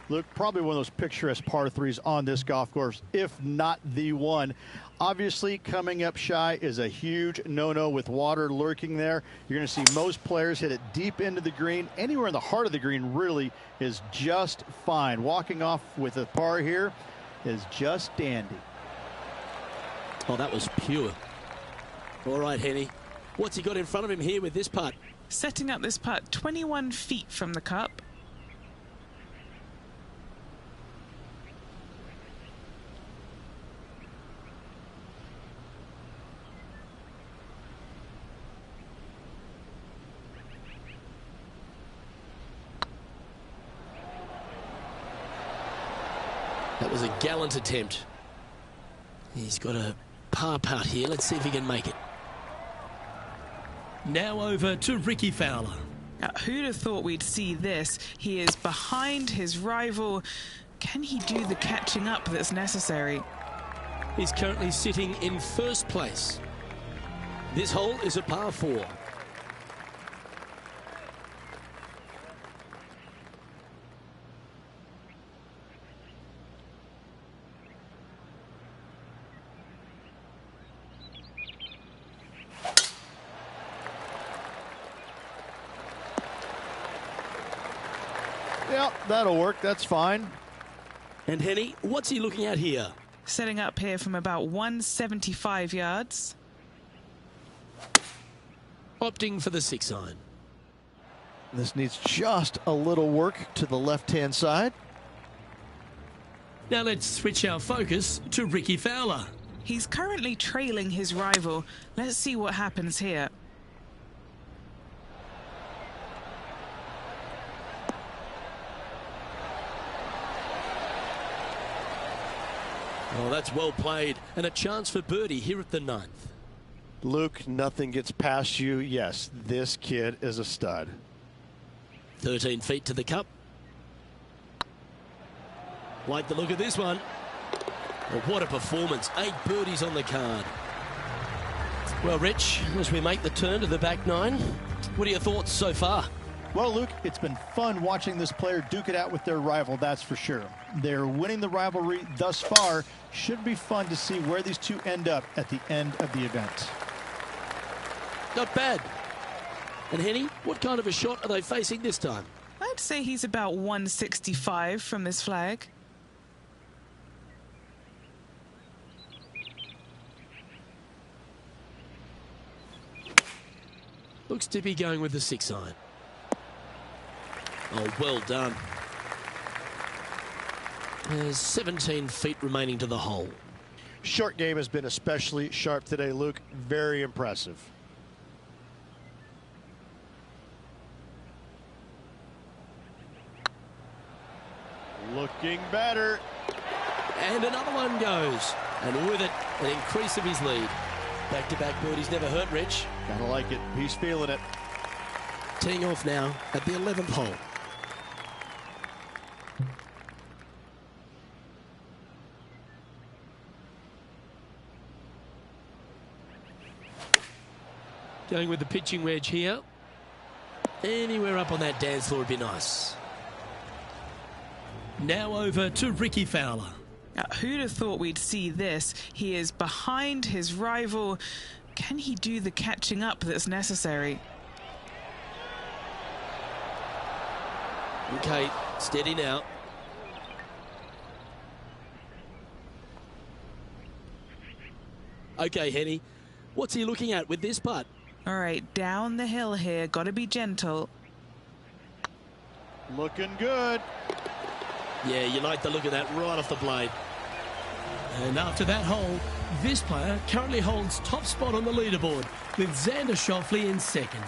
Look, probably one of those picturesque par 3s on this golf course, if not the one. Obviously, coming up shy is a huge no-no with water lurking there. You're going to see most players hit it deep into the green. Anywhere in the heart of the green really is just fine. Walking off with a par here is just dandy. Oh, that was pure. All right, Henny. What's he got in front of him here with this putt? Setting up this putt 21 feet from the cup. That was a gallant attempt. He's got a par putt here. Let's see if he can make it. Now over to Rickie Fowler. Who'd have thought we'd see this? He is behind his rival. Can he do the catching up that's necessary? He's currently sitting in first place. This hole is a par 4. Yeah, that'll work. That's fine. And Henny, what's he looking at here? Setting up here from about 175 yards. Opting for the 6-iron. This needs just a little work to the left-hand side. Now let's switch our focus to Rickie Fowler. He's currently trailing his rival. Let's see what happens here. Oh, that's well played, and a chance for birdie here at the 9th. Luke, nothing gets past you. Yes, this kid is a stud. 13 feet to the cup. Like the look of this one. Well, what a performance. 8 birdies on the card. Well, Rich, as we make the turn to the back 9, what are your thoughts so far? Well, Luke, it's been fun watching this player duke it out with their rival, that's for sure. They're winning the rivalry thus far. Should be fun to see where these two end up at the end of the event. Not bad. And Henny, what kind of a shot are they facing this time? I'd say he's about 165 from this flag. Looks to be going with the 6-iron. Oh, well done. There's 17 feet remaining to the hole. Short game has been especially sharp today, Luke. Very impressive. Looking better. And another one goes. And with it, an increase of his lead. Back-to-back birdies never hurt, Rich. Gotta like it. He's feeling it. Teeing off now at the 11th hole. Going with the pitching wedge here. Anywhere up on that dance floor would be nice. Now over to Rickie Fowler. Who'd have thought we'd see this? He is behind his rival. Can he do the catching up that's necessary? Okay, steady now. Okay, Henny, what's he looking at with this putt? All right, down the hill here. Got to be gentle. Looking good. Yeah, you like the look of that right off the blade. And after that hole, this player currently holds top spot on the leaderboard with Xander Schauffele in second.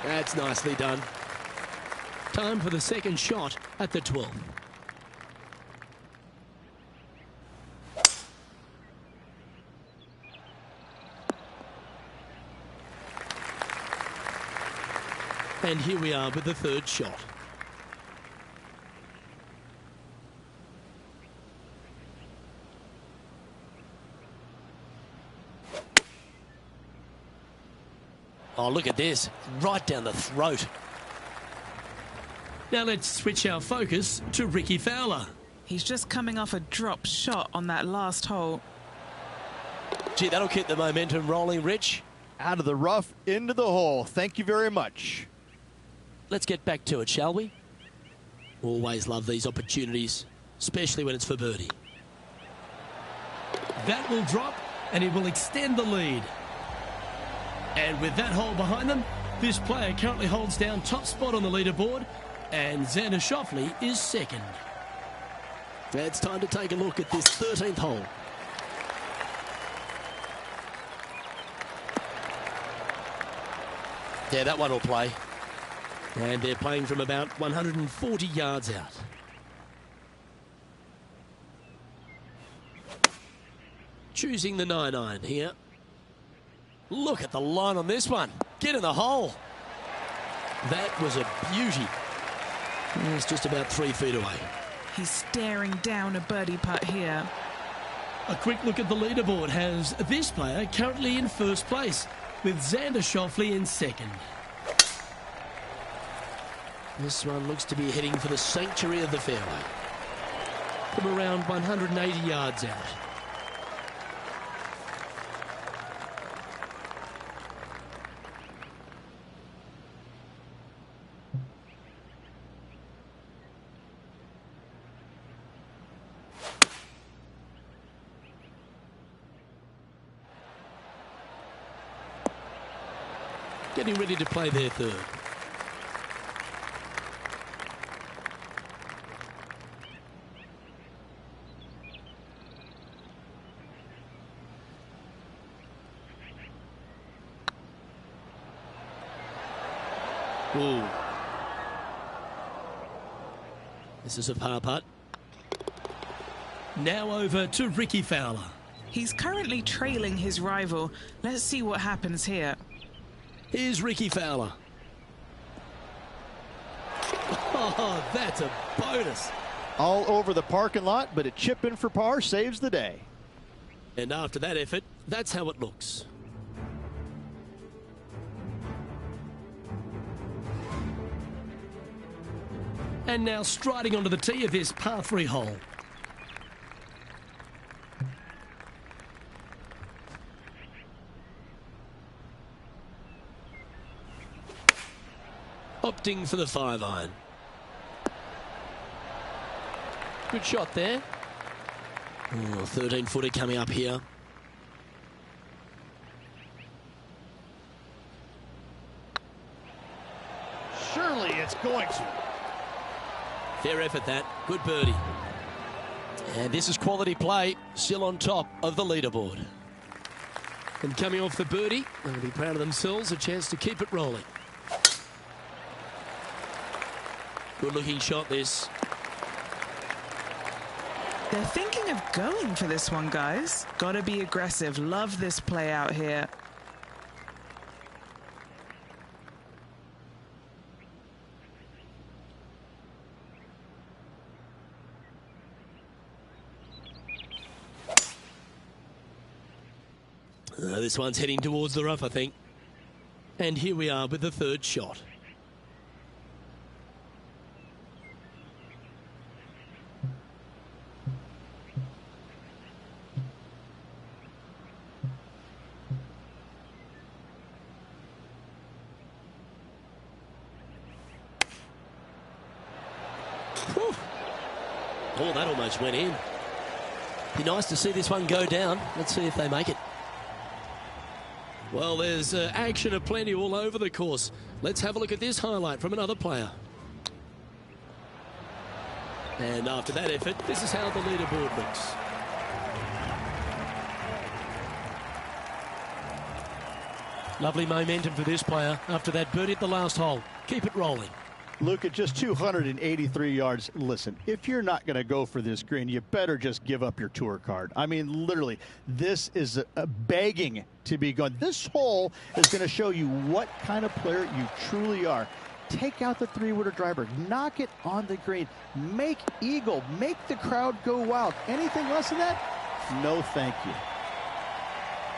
That's nicely done. Time for the second shot at the 12th. And here we are with the third shot. Oh, look at this. Right down the throat. Now let's switch our focus to Rickie Fowler. He's just coming off a drop shot on that last hole. Gee, that'll keep the momentum rolling, Rich. Out of the rough, into the hole. Thank you very much. Let's get back to it, shall we? Always love these opportunities, especially when it's for birdie. That will drop, and it will extend the lead. And with that hole behind them, this player currently holds down top spot on the leaderboard, and Xander Schauffele is second. It's time to take a look at this 13th hole. Yeah, that one will play. And they're playing from about 140 yards out. Choosing the 9-iron here. Look at the line on this one. Get in the hole. That was a beauty. It's just about 3 feet away. He's staring down a birdie putt here. A quick look at the leaderboard has this player currently in first place, with Xander Schauffele in second. This one looks to be heading for the sanctuary of the fairway. From around 180 yards out. Getting ready to play their third. Ooh. This is a par putt. Now over to Ricky Fowler. He's currently trailing his rival. Let's see what happens here. Here's Ricky Fowler. Oh, that's a bonus. All over the parking lot, but a chip in for par saves the day. And after that effort, that's how it looks. And now striding onto the tee of this par 3 hole. Opting for the 5-iron. Good shot there. 13-footer coming up here. Surely it's going to. Fair effort that. Good birdie. And this is quality play. Still on top of the leaderboard. And coming off the birdie, they'll be proud of themselves. A chance to keep it rolling. Good looking shot this. They're thinking of going for this one, guys. Gotta be aggressive. Love this play out here. This one's heading towards the rough, I think. And here we are with the third shot. Whew. Oh, that almost went in. Be nice to see this one go down. Let's see if they make it. Well, there's action aplenty all over the course. Let's have a look at this highlight from another player. And after that effort, this is how the leaderboard looks. Lovely momentum for this player after that birdie at the last hole. Keep it rolling. Luke, at just 283 yards, listen, if you're not going to go for this green, you better just give up your tour card. I mean, literally, this is a begging to be gone. This hole is going to show you what kind of player you truly are. Take out the three-wooder driver, knock it on the green, make eagle, make the crowd go wild. Anything less than that? No, thank you.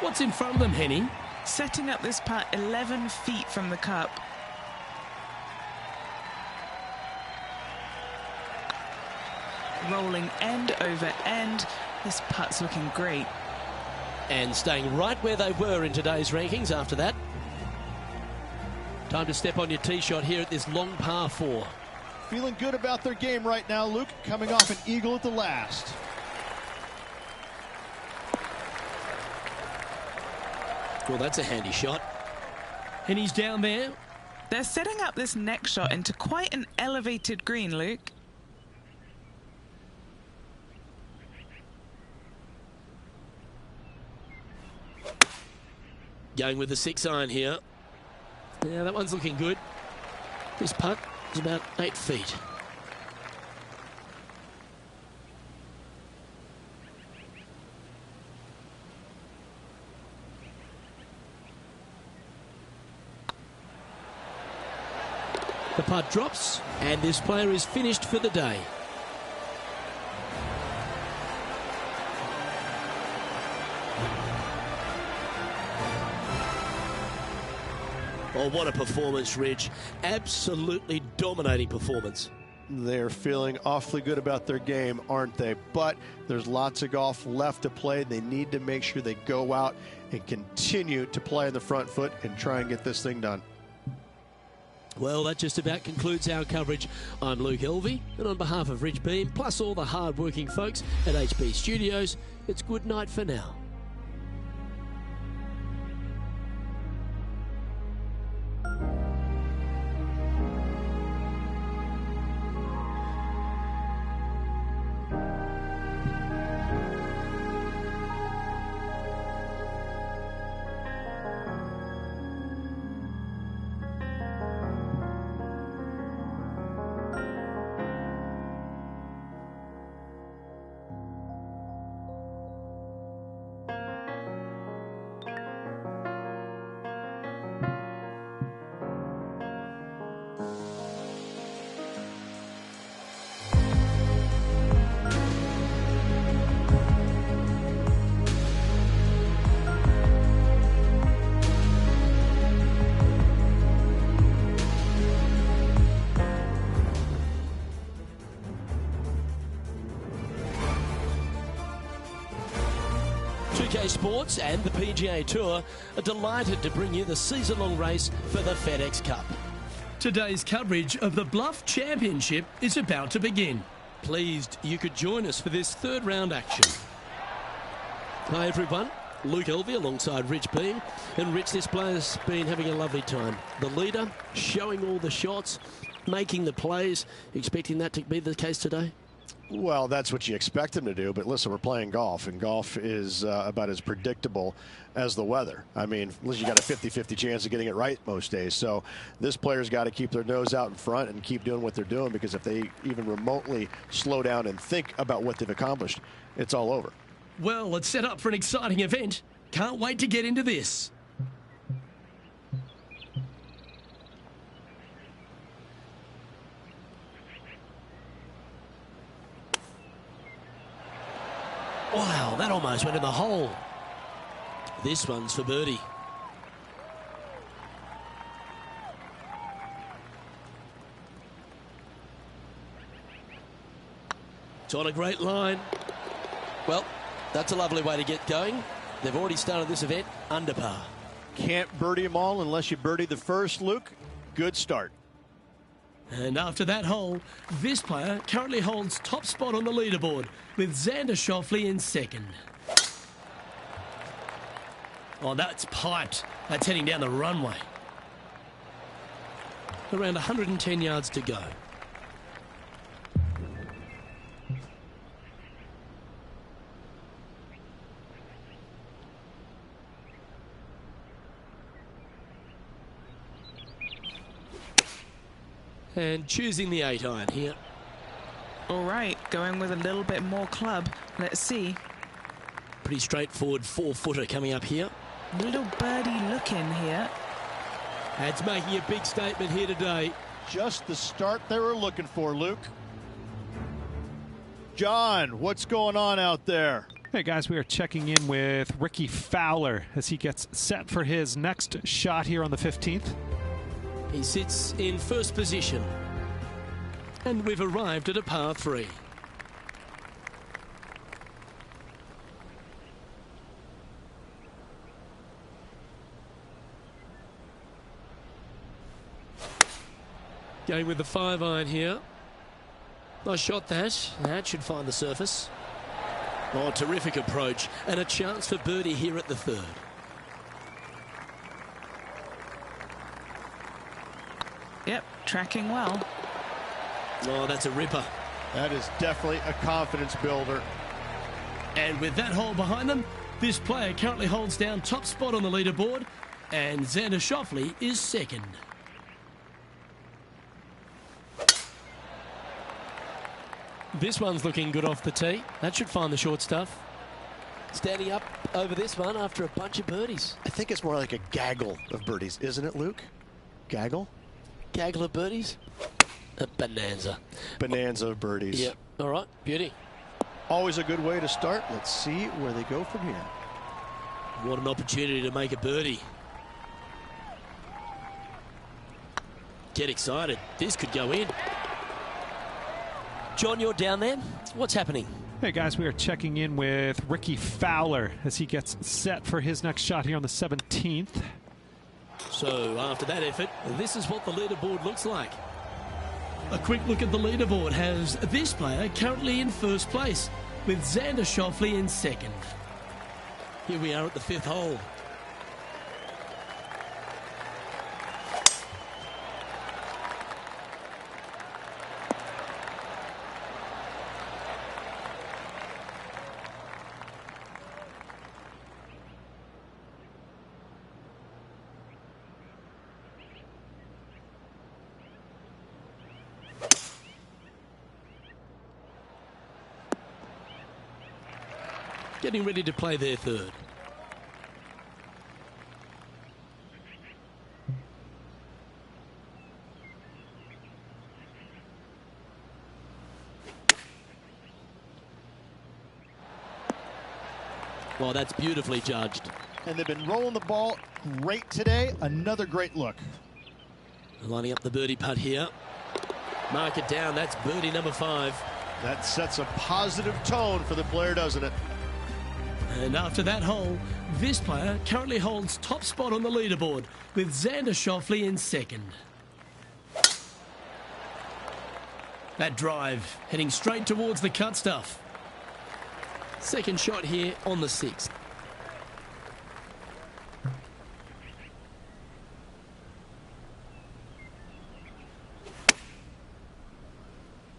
What's in front of them, Henning? Setting up this putt 11 feet from the cup. Rolling end over end. This putt's looking great. And staying right where they were in today's rankings after that. Time to step on your tee shot here at this long par 4. Feeling good about their game right now, Luke, coming off an eagle at the last. Well, that's a handy shot. And he's down there. They're setting up this next shot into quite an elevated green, Luke. Going with the 6-iron here. Yeah, that one's looking good. This putt is about 8 feet. The putt drops, and this player is finished for the day. Oh, what a performance, Rich. Absolutely dominating performance. They're feeling awfully good about their game, aren't they? But there's lots of golf left to play. They need to make sure they go out and continue to play on the front foot and try and get this thing done. Well, that just about concludes our coverage. I'm Luke Elvey, and on behalf of Rich Beam, plus all the hard-working folks at HB Studios, it's good night for now. UK Sports and the PGA Tour are delighted to bring you the season-long race for the FedEx Cup. Today's coverage of the Bluff Championship is about to begin. Pleased you could join us for this third round action. Hi everyone, Luke Elvey alongside Rich Beam. And Rich, this player's been having a lovely time. The leader, showing all the shots, making the plays. Expecting that to be the case today? Well, that's what you expect him to do, but listen, we're playing golf, and golf is about as predictable as the weather. I mean, you got a 50-50 chance of getting it right most days. So this player's got to keep their nose out in front and keep doing what they're doing, because if they even remotely slow down and think about what they've accomplished, it's all over. Well, it's set up for an exciting event. Can't wait to get into this. Wow, that almost went in the hole. This one's for birdie. It's on a great line. Well, that's a lovely way to get going. They've already started this event under par. Can't birdie them all unless you birdie the first, Luke. Good start. And after that hole, this player currently holds top spot on the leaderboard with Xander Schauffele in second. Oh, that's piped. That's heading down the runway. Around 110 yards to go. And choosing the 8-iron here. All right, going with a little bit more club. Let's see. Pretty straightforward 4-footer coming up here. Little birdie looking here. That's making a big statement here today. Just the start they were looking for, Luke. John, what's going on out there? Hey guys, we are checking in with Rickie Fowler as he gets set for his next shot here on the 15th. He sits in first position. And we've arrived at a par 3. Going with the 5-iron here. Nice shot that. That should find the surface. Oh, terrific approach. And a chance for birdie here at the 3rd. Yep, tracking well. Oh, that's a ripper. That is definitely a confidence builder. And with that hole behind them, this player currently holds down top spot on the leaderboard, and Xander Schauffele is second. This one's looking good off the tee. That should find the short stuff. Standing up over this one after a bunch of birdies. I think it's more like a gaggle of birdies, isn't it, Luke? Gaggle? Gaggle of birdies? A bonanza. Bonanza of birdies. Yep. All right. Beauty. Always a good way to start. Let's see where they go from here. What an opportunity to make a birdie. Get excited. This could go in. John, you're down there. What's happening? Hey guys, we are checking in with Rickie Fowler as he gets set for his next shot here on the 17th. So after that effort, this is what the leaderboard looks like. A quick look at the leaderboard has this player currently in first place with Xander Schauffele in second. Here we are at the 5th hole. Getting ready to play their 3rd. Well, that's beautifully judged. And they've been rolling the ball great today. Another great look. Lining up the birdie putt here. Mark it down. That's birdie number 5. That sets a positive tone for the player, doesn't it? And after that hole, this player currently holds top spot on the leaderboard with Xander Schauffele in second. That drive heading straight towards the cut stuff. Second shot here on the 6th.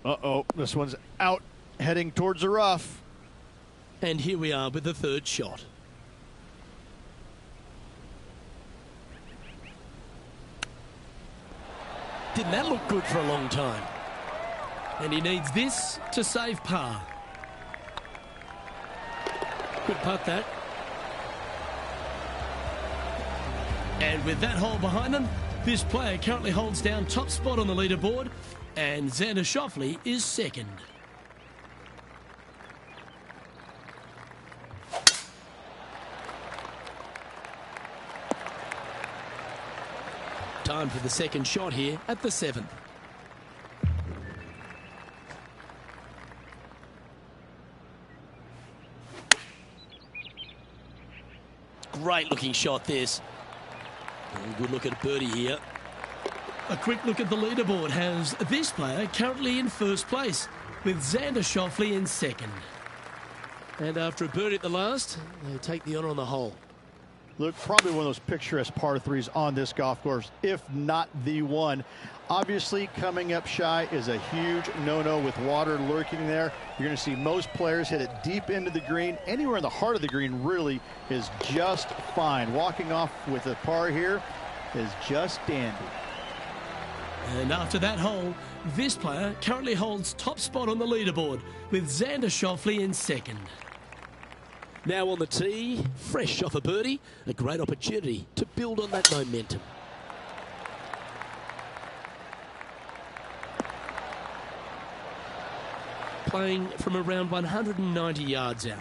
Uh-oh, this one's out, heading towards the rough. And here we are with the third shot. Didn't that look good for a long time? And he needs this to save par. Good putt, that. And with that hole behind them, this player currently holds down top spot on the leaderboard, and Xander Schauffele is second. Time for the second shot here at the 7th. Great looking shot this. Good look at birdie here. A quick look at the leaderboard has this player currently in first place with Xander Schauffele in second. And after a birdie at the last, they take the honour on the hole. Look, probably one of those picturesque par threes on this golf course, if not the one. Obviously, coming up shy is a huge no-no with water lurking there. You're going to see most players hit it deep into the green. Anywhere in the heart of the green really is just fine. Walking off with a par here is just dandy. And after that hole, this player currently holds top spot on the leaderboard with Xander Schauffele in second. Now on the tee, fresh off a birdie, a great opportunity to build on that momentum. Playing from around 190 yards out.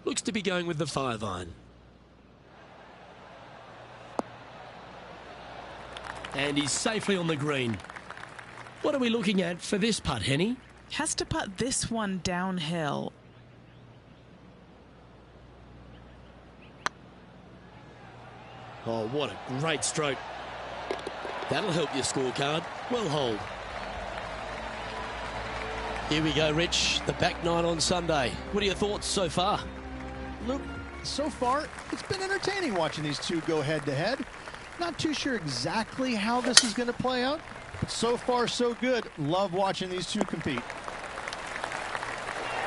Looks to be going with the 5-iron. And he's safely on the green. What are we looking at for this putt, Henny? Has to putt this one downhill. Oh, what a great stroke. That'll help your scorecard. Well holed. Here we go, Rich. The back nine on Sunday. What are your thoughts so far? Look, so far, it's been entertaining watching these two go head-to-head. Not too sure exactly how this is going to play out, but so far, so good. Love watching these two compete.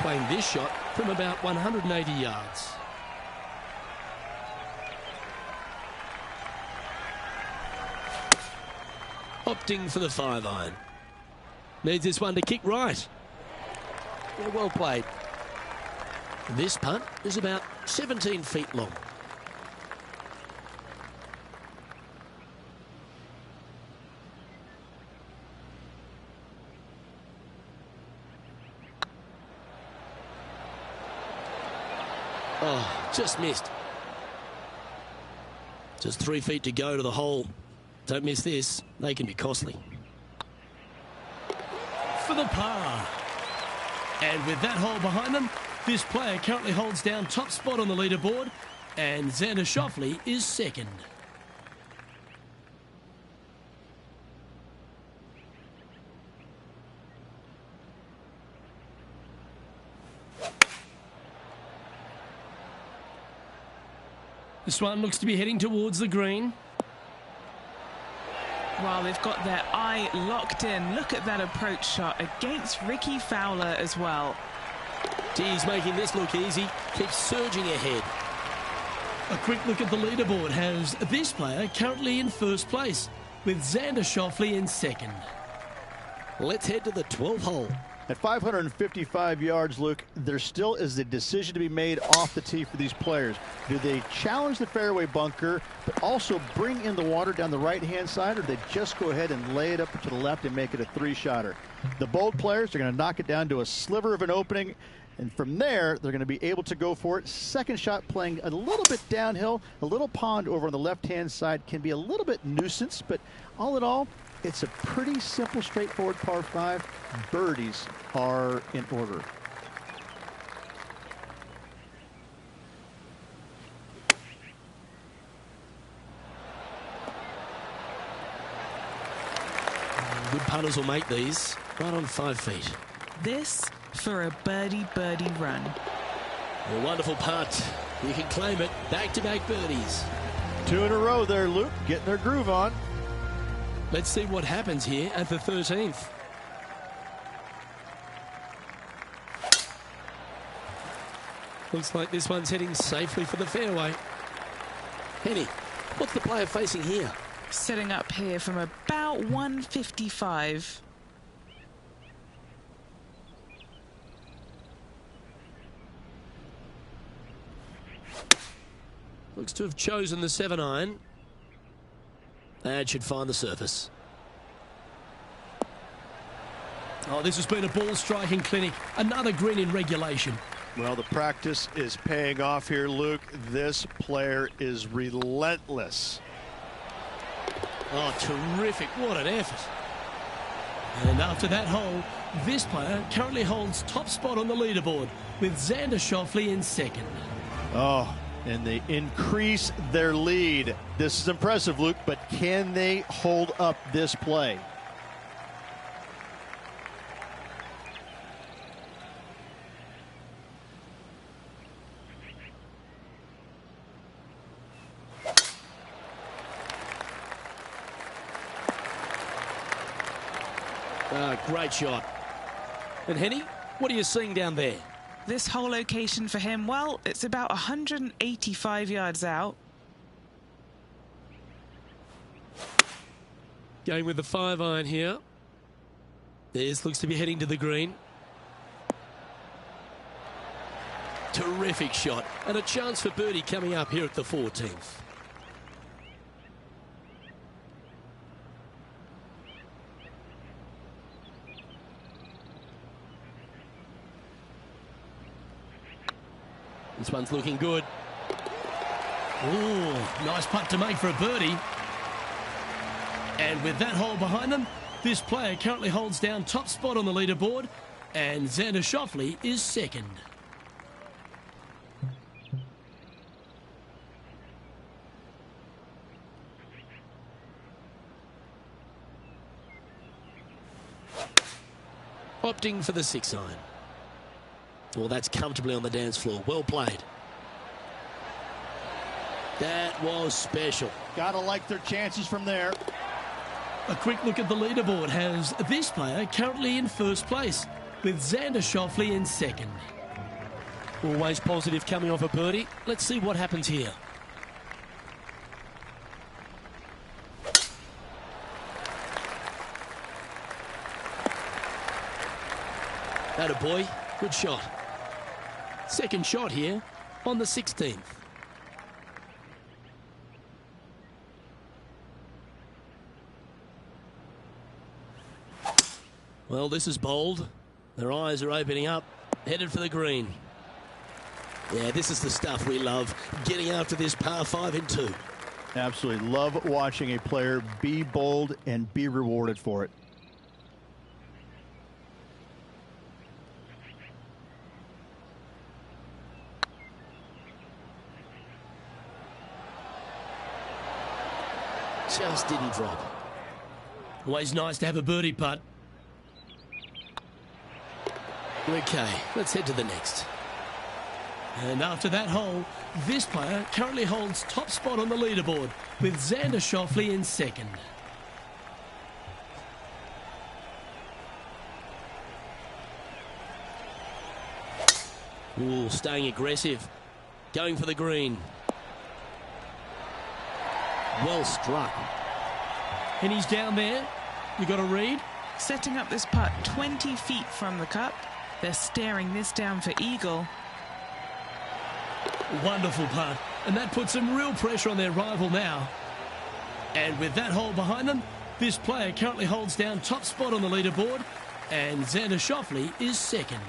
Playing this shot from about 180 yards. Opting for the 5-iron. Needs this one to kick right. Yeah, well played. This putt is about 17 feet long. Oh, just missed. Just 3 feet to go to the hole. Don't miss this. They can be costly. For the par. And with that hole behind them, this player currently holds down top spot on the leaderboard, and Xander Schauffele is second. This one looks to be heading towards the green. Well, they've got their eye locked in. Look at that approach shot against Rickie Fowler as well. He's making this look easy. Keeps surging ahead. A quick look at the leaderboard has this player currently in first place, with Xander Schauffele in second. Let's head to the 12th hole. At 555 yards, Luke, there still is a decision to be made off the tee for these players. Do they challenge the fairway bunker, but also bring in the water down the right-hand side, or do they just go ahead and lay it up to the left and make it a three-shotter? The bold players are going to knock it down to a sliver of an opening, and from there, they're going to be able to go for it. Second shot playing a little bit downhill, a little pond over on the left-hand side can be a little bit nuisance, but all in all, it's a pretty simple, straightforward par 5. Birdies are in order. Good putters will make these right on 5 feet. This for a birdie run. A wonderful putt. You can claim it. Back-to-back birdies. 2 in a row there, Luke, getting their groove on. Let's see what happens here at the 13th. Looks like this one's heading safely for the fairway. Henny, what's the player facing here? Setting up here from about 155. Looks to have chosen the 7-iron. That should find the surface. Oh, this has been a ball striking clinic. Another green in regulation. Well, the practice is paying off here, Luke. This player is relentless. Oh, terrific. What an effort. And after that hole, this player currently holds top spot on the leaderboard with Xander Schauffele in second. Oh, and they increase their lead. This is impressive, Luke, but can they hold up this play? Great shot. And Henny, what are you seeing down there? This whole location for him, well, it's about 185 yards out. Going with the 5-iron here. This looks to be heading to the green. Terrific shot. And a chance for birdie coming up here at the 14th. This one's looking good. Ooh, nice putt to make for a birdie. And with that hole behind them, this player currently holds down top spot on the leaderboard, and Xander Schauffele is second. Opting for the 6-iron. Well, that's comfortably on the dance floor. Well played. That was special. Gotta like their chances from there. A quick look at the leaderboard has this player currently in first place, with Xander Schauffele in second. Always positive coming off a birdie. Let's see what happens here. Atta boy, good shot. Second shot here on the 16th. Well, this is bold. Their eyes are opening up, headed for the green. Yeah, this is the stuff we love, getting after this par 5 in 2. Absolutely love watching a player be bold and be rewarded for it. Just didn't drop. Always nice to have a birdie putt. Okay, let's head to the next. And after that hole, this player currently holds top spot on the leaderboard with Xander Schauffele in second. Ooh, staying aggressive, going for the green. Well struck. And he's down there. You got to read. Setting up this putt 20 feet from the cup. They're staring this down for eagle. Wonderful putt. And that puts some real pressure on their rival now. And with that hole behind them, this player currently holds down top spot on the leaderboard. And Xander Schauffele is second.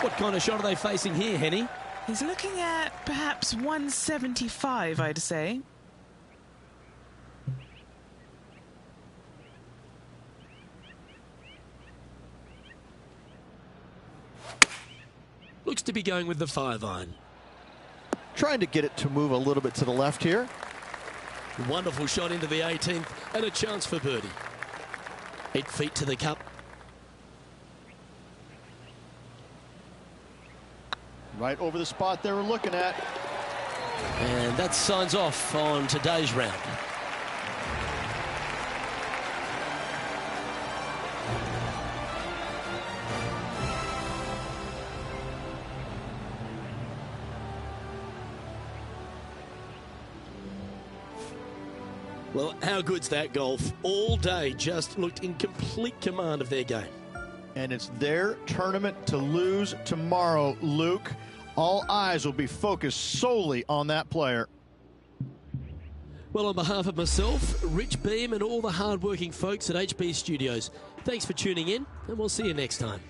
What kind of shot are they facing here, Henny? He's looking at perhaps 175, I'd say. Looks to be going with the 5-iron. Trying to get it to move a little bit to the left here. Wonderful shot into the 18th and a chance for birdie. 8 feet to the cup. Right over the spot they were looking at. And that signs off on today's round. Well, how good's that golf? All day just looked in complete command of their game. And it's their tournament to lose tomorrow, Luke. All eyes will be focused solely on that player. Well, on behalf of myself, Rich Beam, and all the hard-working folks at HB Studios, thanks for tuning in, and we'll see you next time.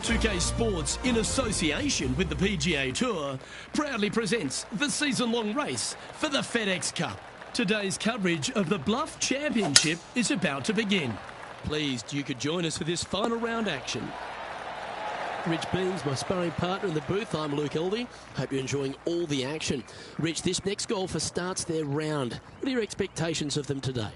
2K Sports, in association with the PGA Tour, proudly presents the season-long race for the FedEx Cup. Today's coverage of the Bluff Championship is about to begin. Pleased you could join us for this final round action. Rich Beans, my sparring partner in the booth. I'm Luke Eldy. Hope you're enjoying all the action. Rich, this next golfer starts their round. What are your expectations of them today?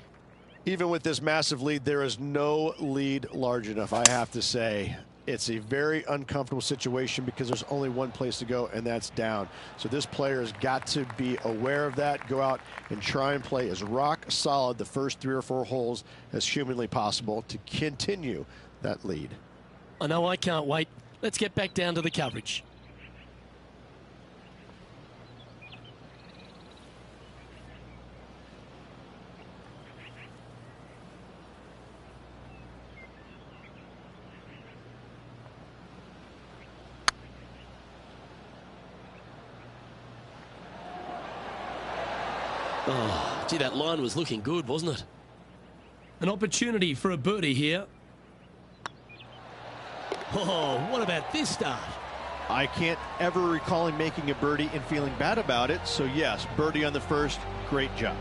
Even with this massive lead, there is no lead large enough, I have to say. It's a very uncomfortable situation because there's only one place to go, and that's down. So this player has got to be aware of that, go out and try and play as rock solid the first 3 or 4 holes as humanly possible to continue that lead. I know I can't wait. Let's get back down to the coverage. Oh, gee, that line was looking good, wasn't it? An opportunity for a birdie here. Oh, what about this start? I can't ever recall him making a birdie and feeling bad about it. So, yes, birdie on the first. Great job.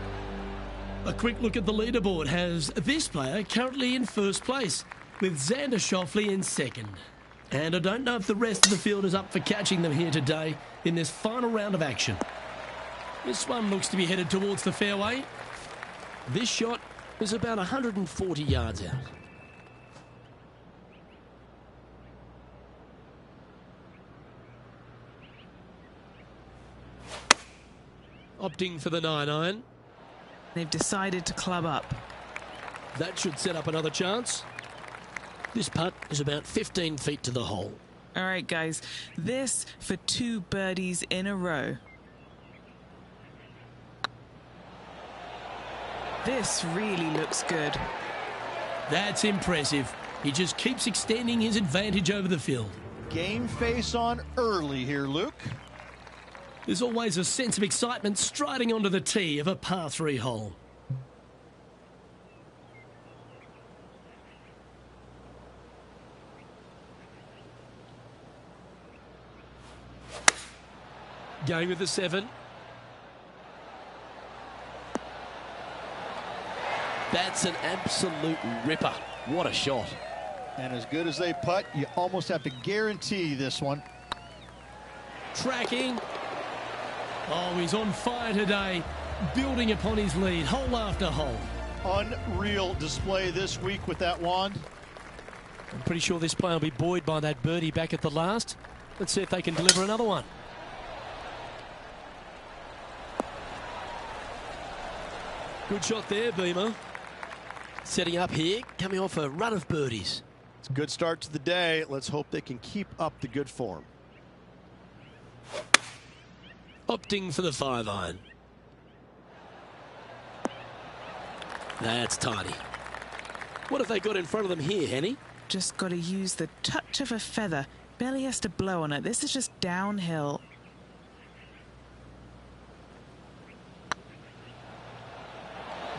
A quick look at the leaderboard has this player currently in first place, with Xander Schauffele in second. And I don't know if the rest of the field is up for catching them here today in this final round of action. This one looks to be headed towards the fairway. This shot is about 140 yards out. Opting for the 9-iron. They've decided to club up. That should set up another chance. This putt is about 15 feet to the hole. All right, guys, this for 2 birdies in a row. This really looks good. That's impressive. He just keeps extending his advantage over the field. Game face on early here, Luke. There's always a sense of excitement striding onto the tee of a par 3 hole. Going with the 7. That's an absolute ripper. What a shot. And as good as they putt, you almost have to guarantee this one. Tracking. Oh, he's on fire today, building upon his lead, hole after hole. Unreal display this week with that wand. I'm pretty sure this player will be buoyed by that birdie back at the last. Let's see if they can deliver another one. Good shot there, Beamer. Setting up here, coming off a run of birdies. It's a good start to the day. Let's hope they can keep up the good form. Opting for the 5-iron. That's tidy. What have they got in front of them here, Henny? Just got to use the touch of a feather. Barely has to blow on it. This is just downhill.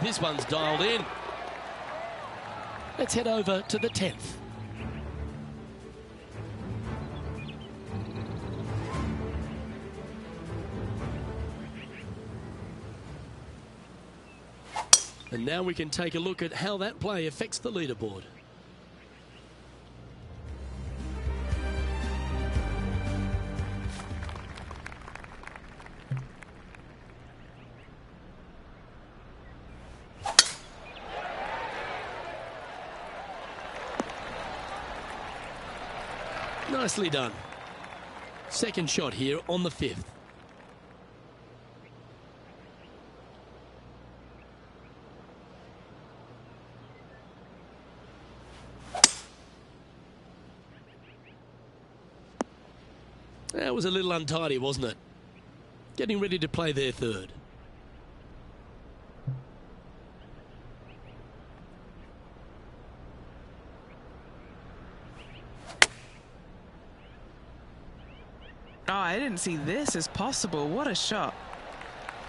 This one's dialed in. Let's head over to the 10th. And now we can take a look at how that play affects the leaderboard. Nicely done. Second shot here on the 5th. That was a little untidy, wasn't it? Getting ready to play their 3rd. Oh, I didn't see this as possible. What a shot.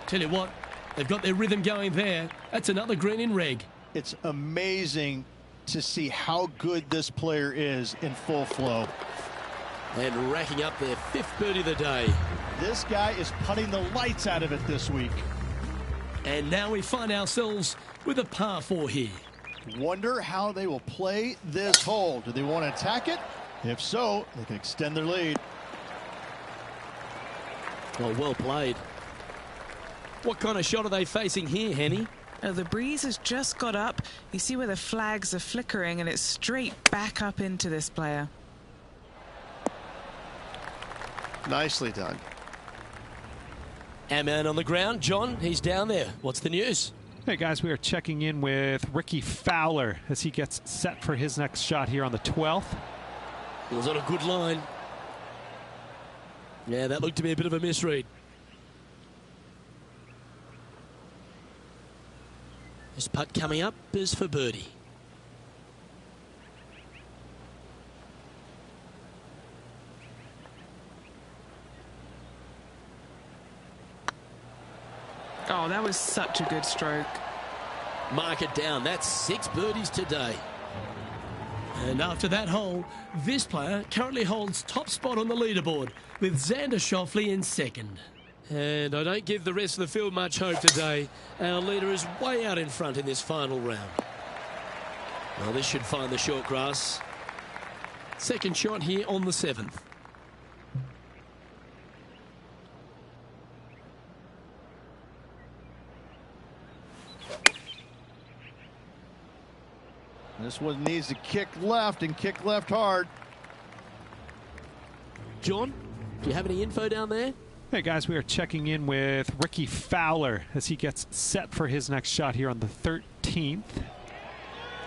Tell you what, they've got their rhythm going there. That's another green in reg. It's amazing to see how good this player is in full flow. And racking up their 5th birdie of the day. This guy is putting the lights out of it this week. And now we find ourselves with a par 4 here. Wonder how they will play this hole. Do they want to attack it? If so, they can extend their lead. Well played. What kind of shot are they facing here, Henny? Oh, the breeze has just got up. You see where the flags are flickering, and it's straight back up into this player. Nicely done. Our man on the ground, John, he's down there. What's the news? Hey guys, we are checking in with Rickie Fowler as he gets set for his next shot here on the 12th. It was on a good line. Yeah, that looked to be a bit of a misread. This putt coming up is for birdie. Oh, that was such a good stroke. Mark it down. That's 6 birdies today. And after that hole, this player currently holds top spot on the leaderboard with Xander Schauffele in 2nd. And I don't give the rest of the field much hope today. Our leader is way out in front in this final round. Well, this should find the short grass. Second shot here on the 7th. This one needs to kick left and kick left hard. John, do you have any info down there? Hey guys, we are checking in with Rickie Fowler as he gets set for his next shot here on the 13th.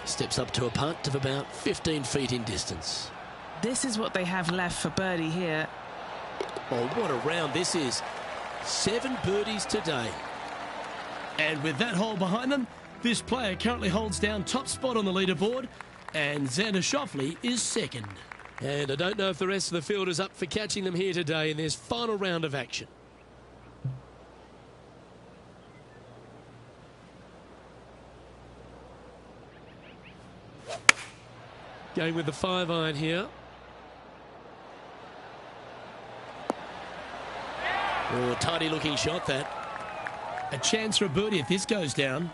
Steps up to a putt of about 15 feet in distance. This is what they have left for birdie here. Oh, what a round this is. 7 birdies today. And with that hole behind them, this player currently holds down top spot on the leaderboard, and Xander Schauffele is 2nd. And I don't know if the rest of the field is up for catching them here today in this final round of action. Going with the 5-iron here. Oh, tidy looking shot that. A chance for a birdie if this goes down.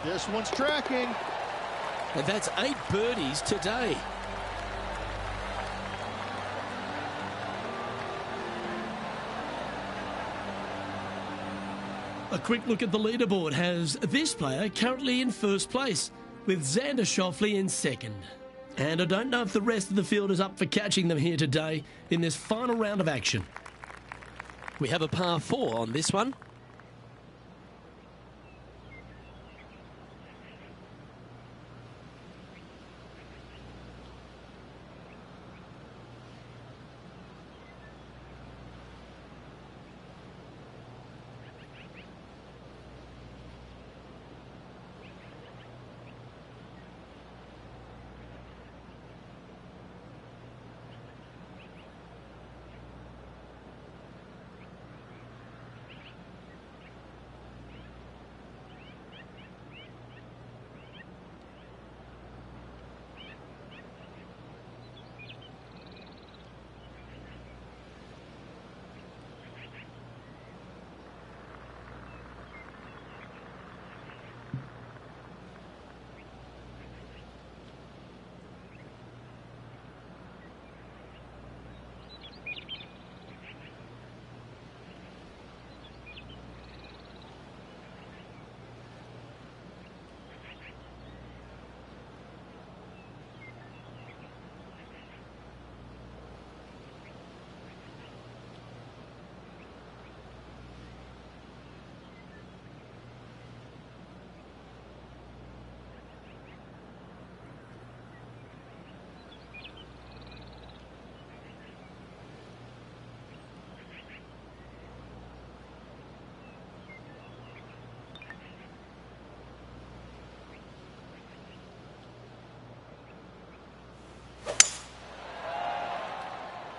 This one's tracking. And that's 8 birdies today. A quick look at the leaderboard has this player currently in 1st place with Xander Schauffele in 2nd. And I don't know if the rest of the field is up for catching them here today in this final round of action. We have a par 4 on this one.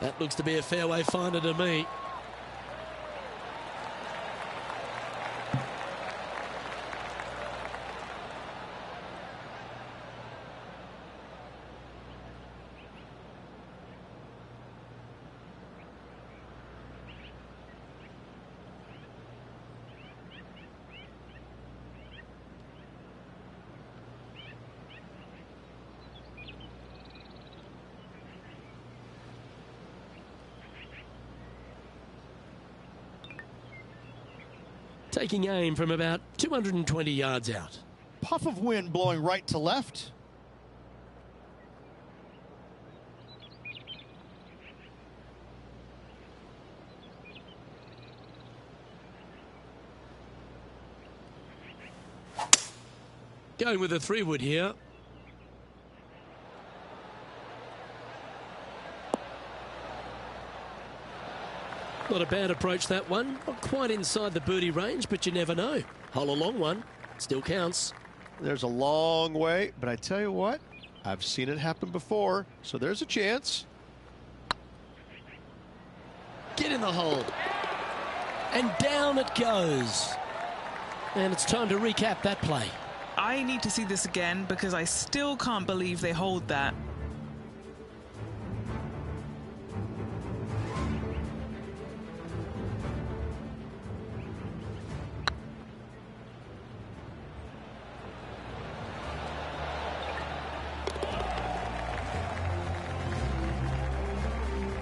That looks to be a fairway finder to me. Taking aim from about 220 yards out. Puff of wind blowing right to left. Going with a 3-wood here. Not a bad approach, that one. Not quite inside the birdie range, but you never know. Hole a long one. Still counts. There's a long way, but I tell you what, I've seen it happen before, so there's a chance. Get in the hole. And down it goes. And it's time to recap that play. I need to see this again because I still can't believe they hold that.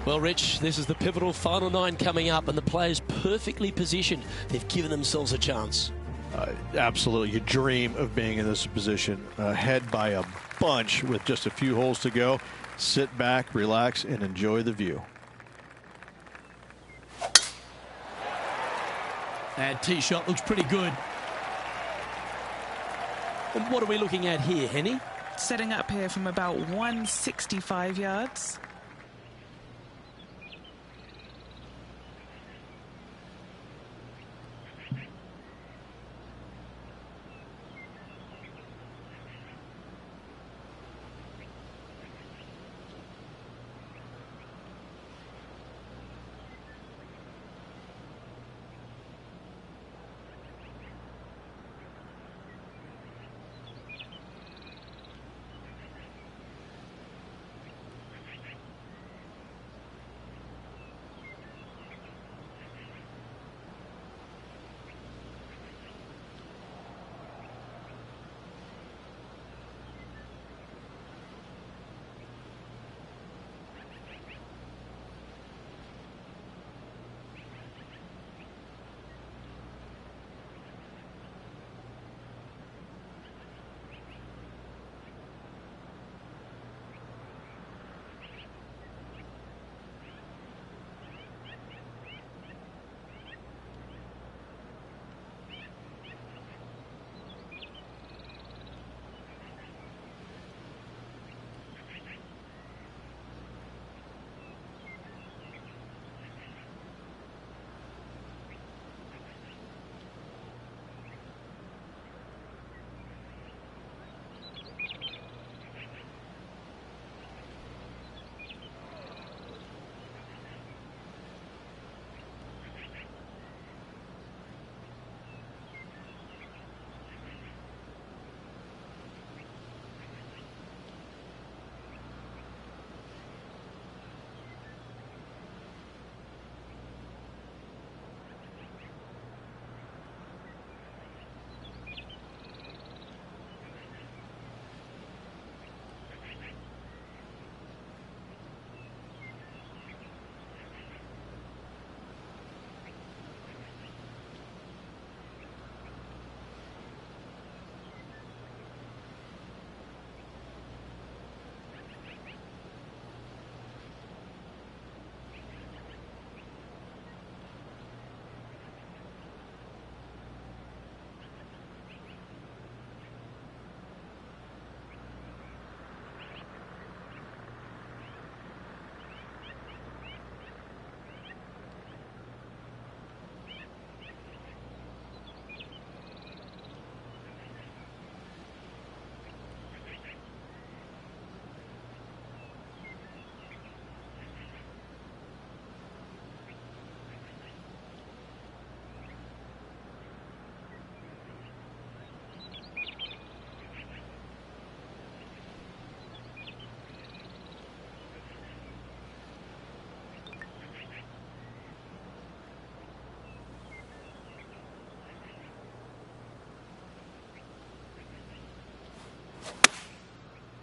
Well, Rich, this is the pivotal final 9 coming up, and the players perfectly positioned. They've given themselves a chance. Absolutely. You dream of being in this position, ahead by a bunch with just a few holes to go. Sit back, relax, and enjoy the view. And tee shot looks pretty good. And what are we looking at here, Henny? Setting up here from about 165 yards.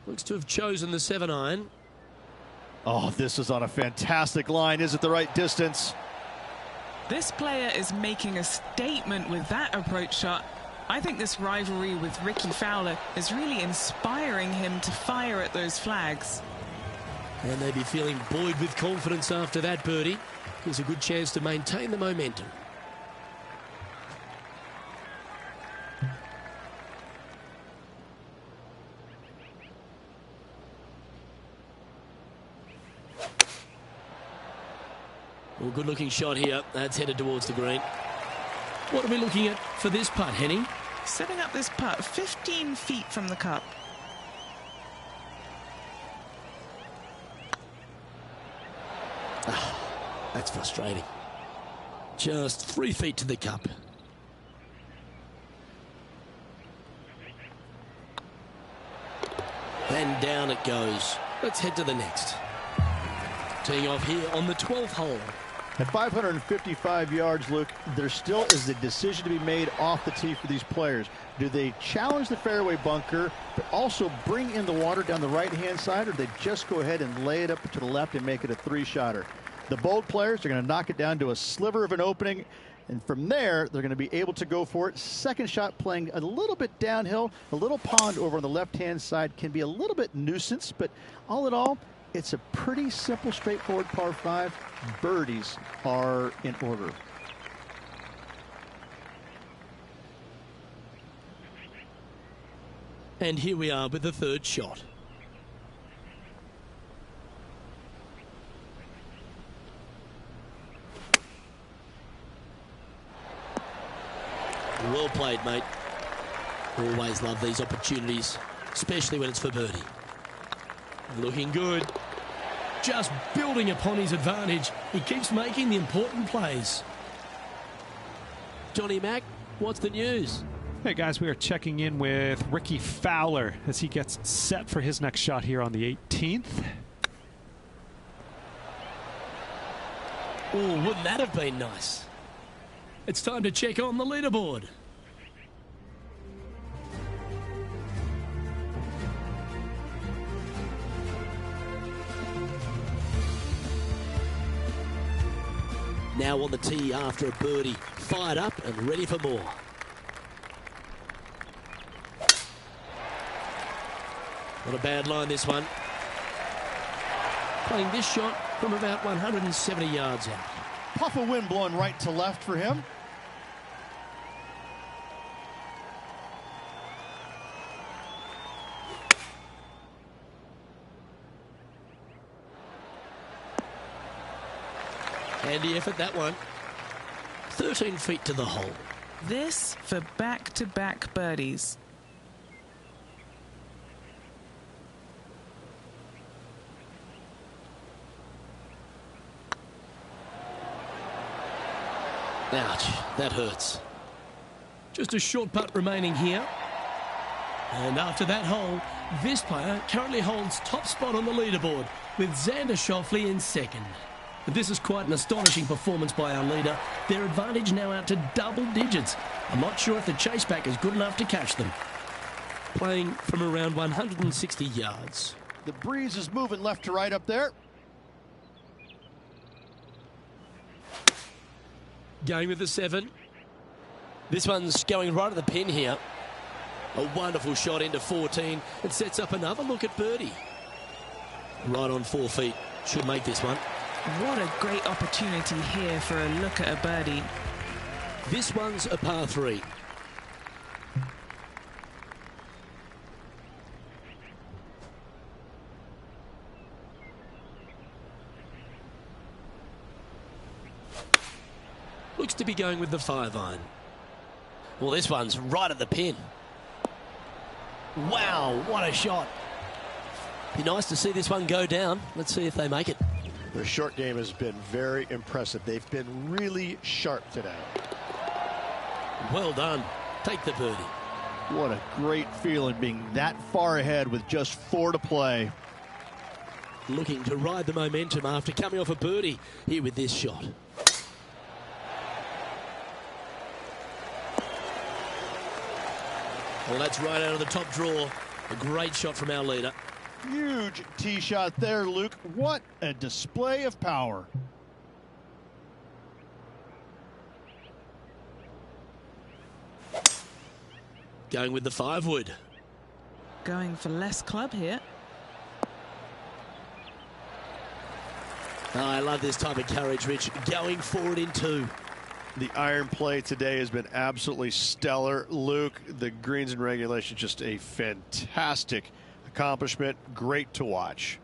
Looks to have chosen the 7-iron. Oh, this is on a fantastic line. Is it the right distance? This player is making a statement with that approach shot. I think this rivalry with Rickie Fowler is really inspiring him to fire at those flags. And they'd be feeling buoyed with confidence after that birdie. Gives a good chance to maintain the momentum. Well, good looking shot here. That's headed towards the green. What are we looking at for this putt, Henning? Setting up this putt 15 feet from the cup. That's frustrating. Just 3 feet to the cup. And down it goes. Let's head to the next. Teeing off here on the 12th hole. At 555 yards, Luke, there still is a decision to be made off the tee for these players. Do they challenge the fairway bunker, but also bring in the water down the right-hand side, or do they just go ahead and lay it up to the left and make it a three-shotter? The bold players are going to knock it down to a sliver of an opening, and from there, they're going to be able to go for it. Second shot playing a little bit downhill. A little pond over on the left-hand side can be a little bit nuisance, but all in all, it's a pretty simple, straightforward par 5. Birdies are in order. And here we are with the third shot. Well played, mate. Always love these opportunities, especially when it's for birdie. Looking good. Just building upon his advantage. He keeps making the important plays. Johnny Mack, what's the news? Hey guys, we are checking in with Rickie Fowler as he gets set for his next shot here on the 18th. Oh, wouldn't that have been nice? It's time to check on the leaderboard. Now on the tee after a birdie, fired up and ready for more. Not a bad line, this one. Playing this shot from about 170 yards out. Puff of wind blowing right to left for him. Handy effort, that one. 13 feet to the hole. This for back-to-back birdies. Ouch, that hurts. Just a short putt remaining here. And after that hole, this player currently holds top spot on the leaderboard with Xander Schauffele in second. And this is quite an astonishing performance by our leader. Their advantage now out to double digits. I'm not sure if the chase back is good enough to catch them. Playing from around 160 yards. The breeze is moving left to right up there. Going with the 7. This one's going right at the pin here. A wonderful shot into 14. It sets up another look at birdie. Right on 4 feet. Should make this one. What a great opportunity here for a look at a birdie. This one's a par 3. Looks to be going with the 5-iron. Well, this one's right at the pin. Wow, what a shot. Be nice to see this one go down. Let's see if they make it. Their short game has been very impressive. They've been really sharp today. Well done. Take the birdie. What a great feeling being that far ahead with just 4 to play. Looking to ride the momentum after coming off a birdie here with this shot. Well, that's right out of the top draw. A great shot from our leader. Huge tee shot there, Luke. What a display of power. Going with the 5-wood. Going for less club here. Oh, I love this type of courage, Rich. Going forward in 2. The iron play today has been absolutely stellar. Luke, the greens and regulation, just a fantastic accomplishment. Great to watch.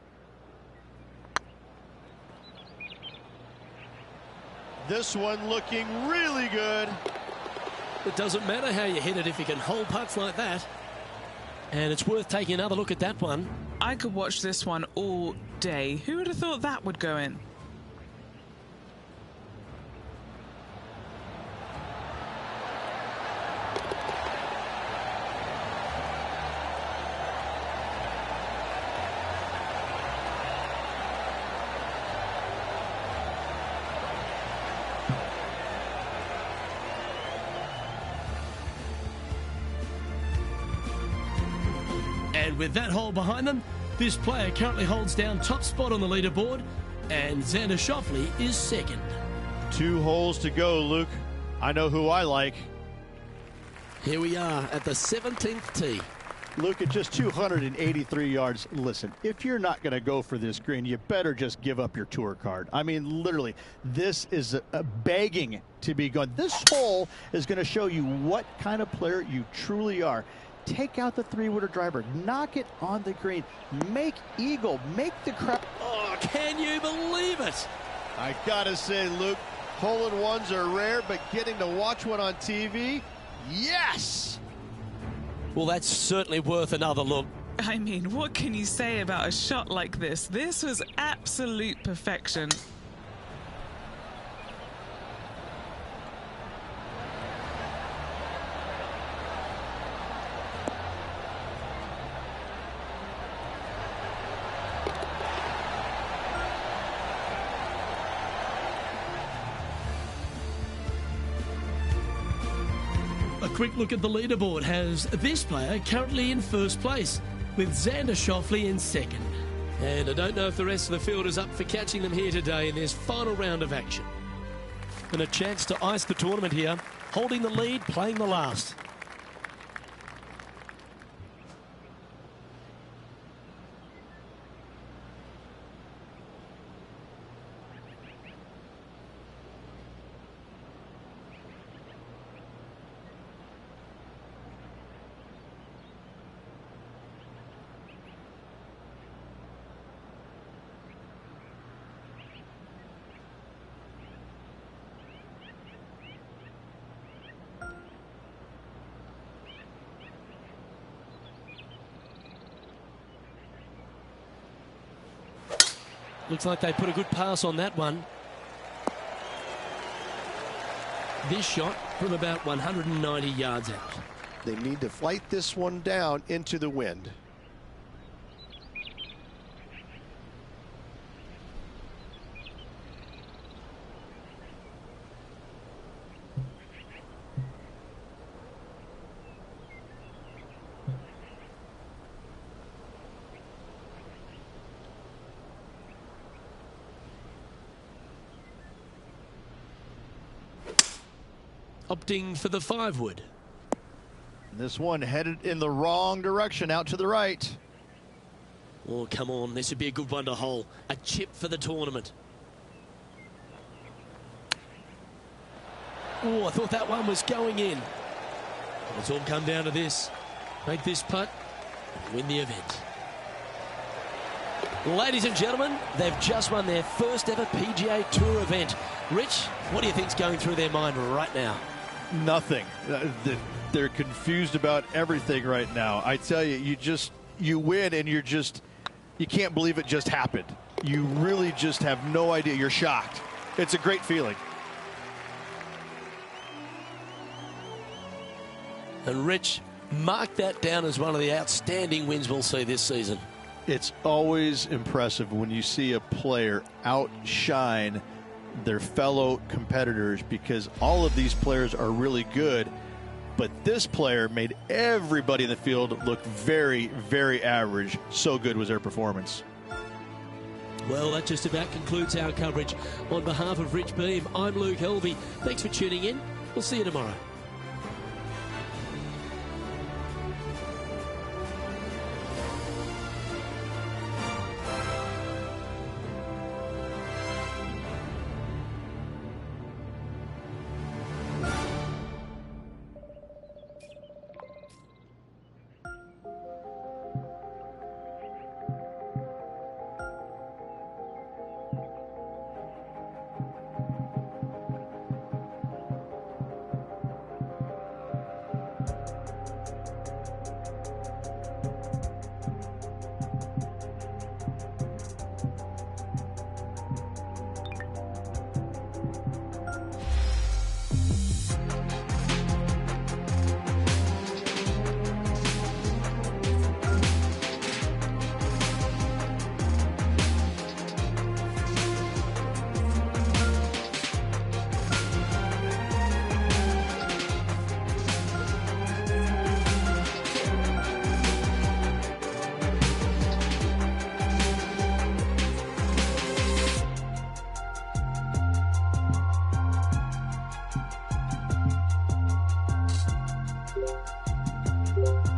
This one looking really good. It doesn't matter how you hit it if you can hold putts like that. And it's worth taking another look at that one. I could watch this one all day. Who would have thought that would go in? And with that hole behind them, this player currently holds down top spot on the leaderboard, and Xander Schauffele is second. 2 holes to go, Luke. I know who I like. Here we are at the 17th tee. Luke, at just 283 yards, listen, if you're not going to go for this green, you better just give up your tour card. I mean, literally, this is begging to be gone. This hole is going to show you what kind of player you truly are. Take out the 3-wooder driver, knock it on the green, make eagle, make the crap. Oh, can you believe it? I gotta say, Luke, hole-in-ones are rare, but getting to watch one on TV, yes! Well, that's certainly worth another look. I mean, what can you say about a shot like this? This was absolute perfection. A quick look at the leaderboard has this player currently in first place, with Xander Schauffele in second. And I don't know if the rest of the field is up for catching them here today in this final round of action. And a chance to ice the tournament here, holding the lead, playing the last. Looks like they put a good pass on that one. This shot from about 190 yards out. They need to flight this one down into the wind. Opting for the 5-wood. This one headed in the wrong direction, out to the right. Oh, come on. This would be a good one to hole. A chip for the tournament. Oh, I thought that one was going in. It's all come down to this. Make this putt and win the event. Ladies and gentlemen, they've just won their first ever PGA Tour event. Rich, what do you think's going through their mind right now? Nothing. They're confused about everything right now. I tell you, you win and you can't believe it just happened. You really just have no idea. You're shocked. It's a great feeling. And Rich, mark that down as one of the outstanding wins we'll see this season. It's always impressive when you see a player outshine their fellow competitors, because all of these players are really good, but this player made everybody in the field look very, very average. So good was their performance. Well, that just about concludes our coverage. On behalf of Rich Beem, I'm Luke Helvey. Thanks for tuning in. We'll see you tomorrow. you.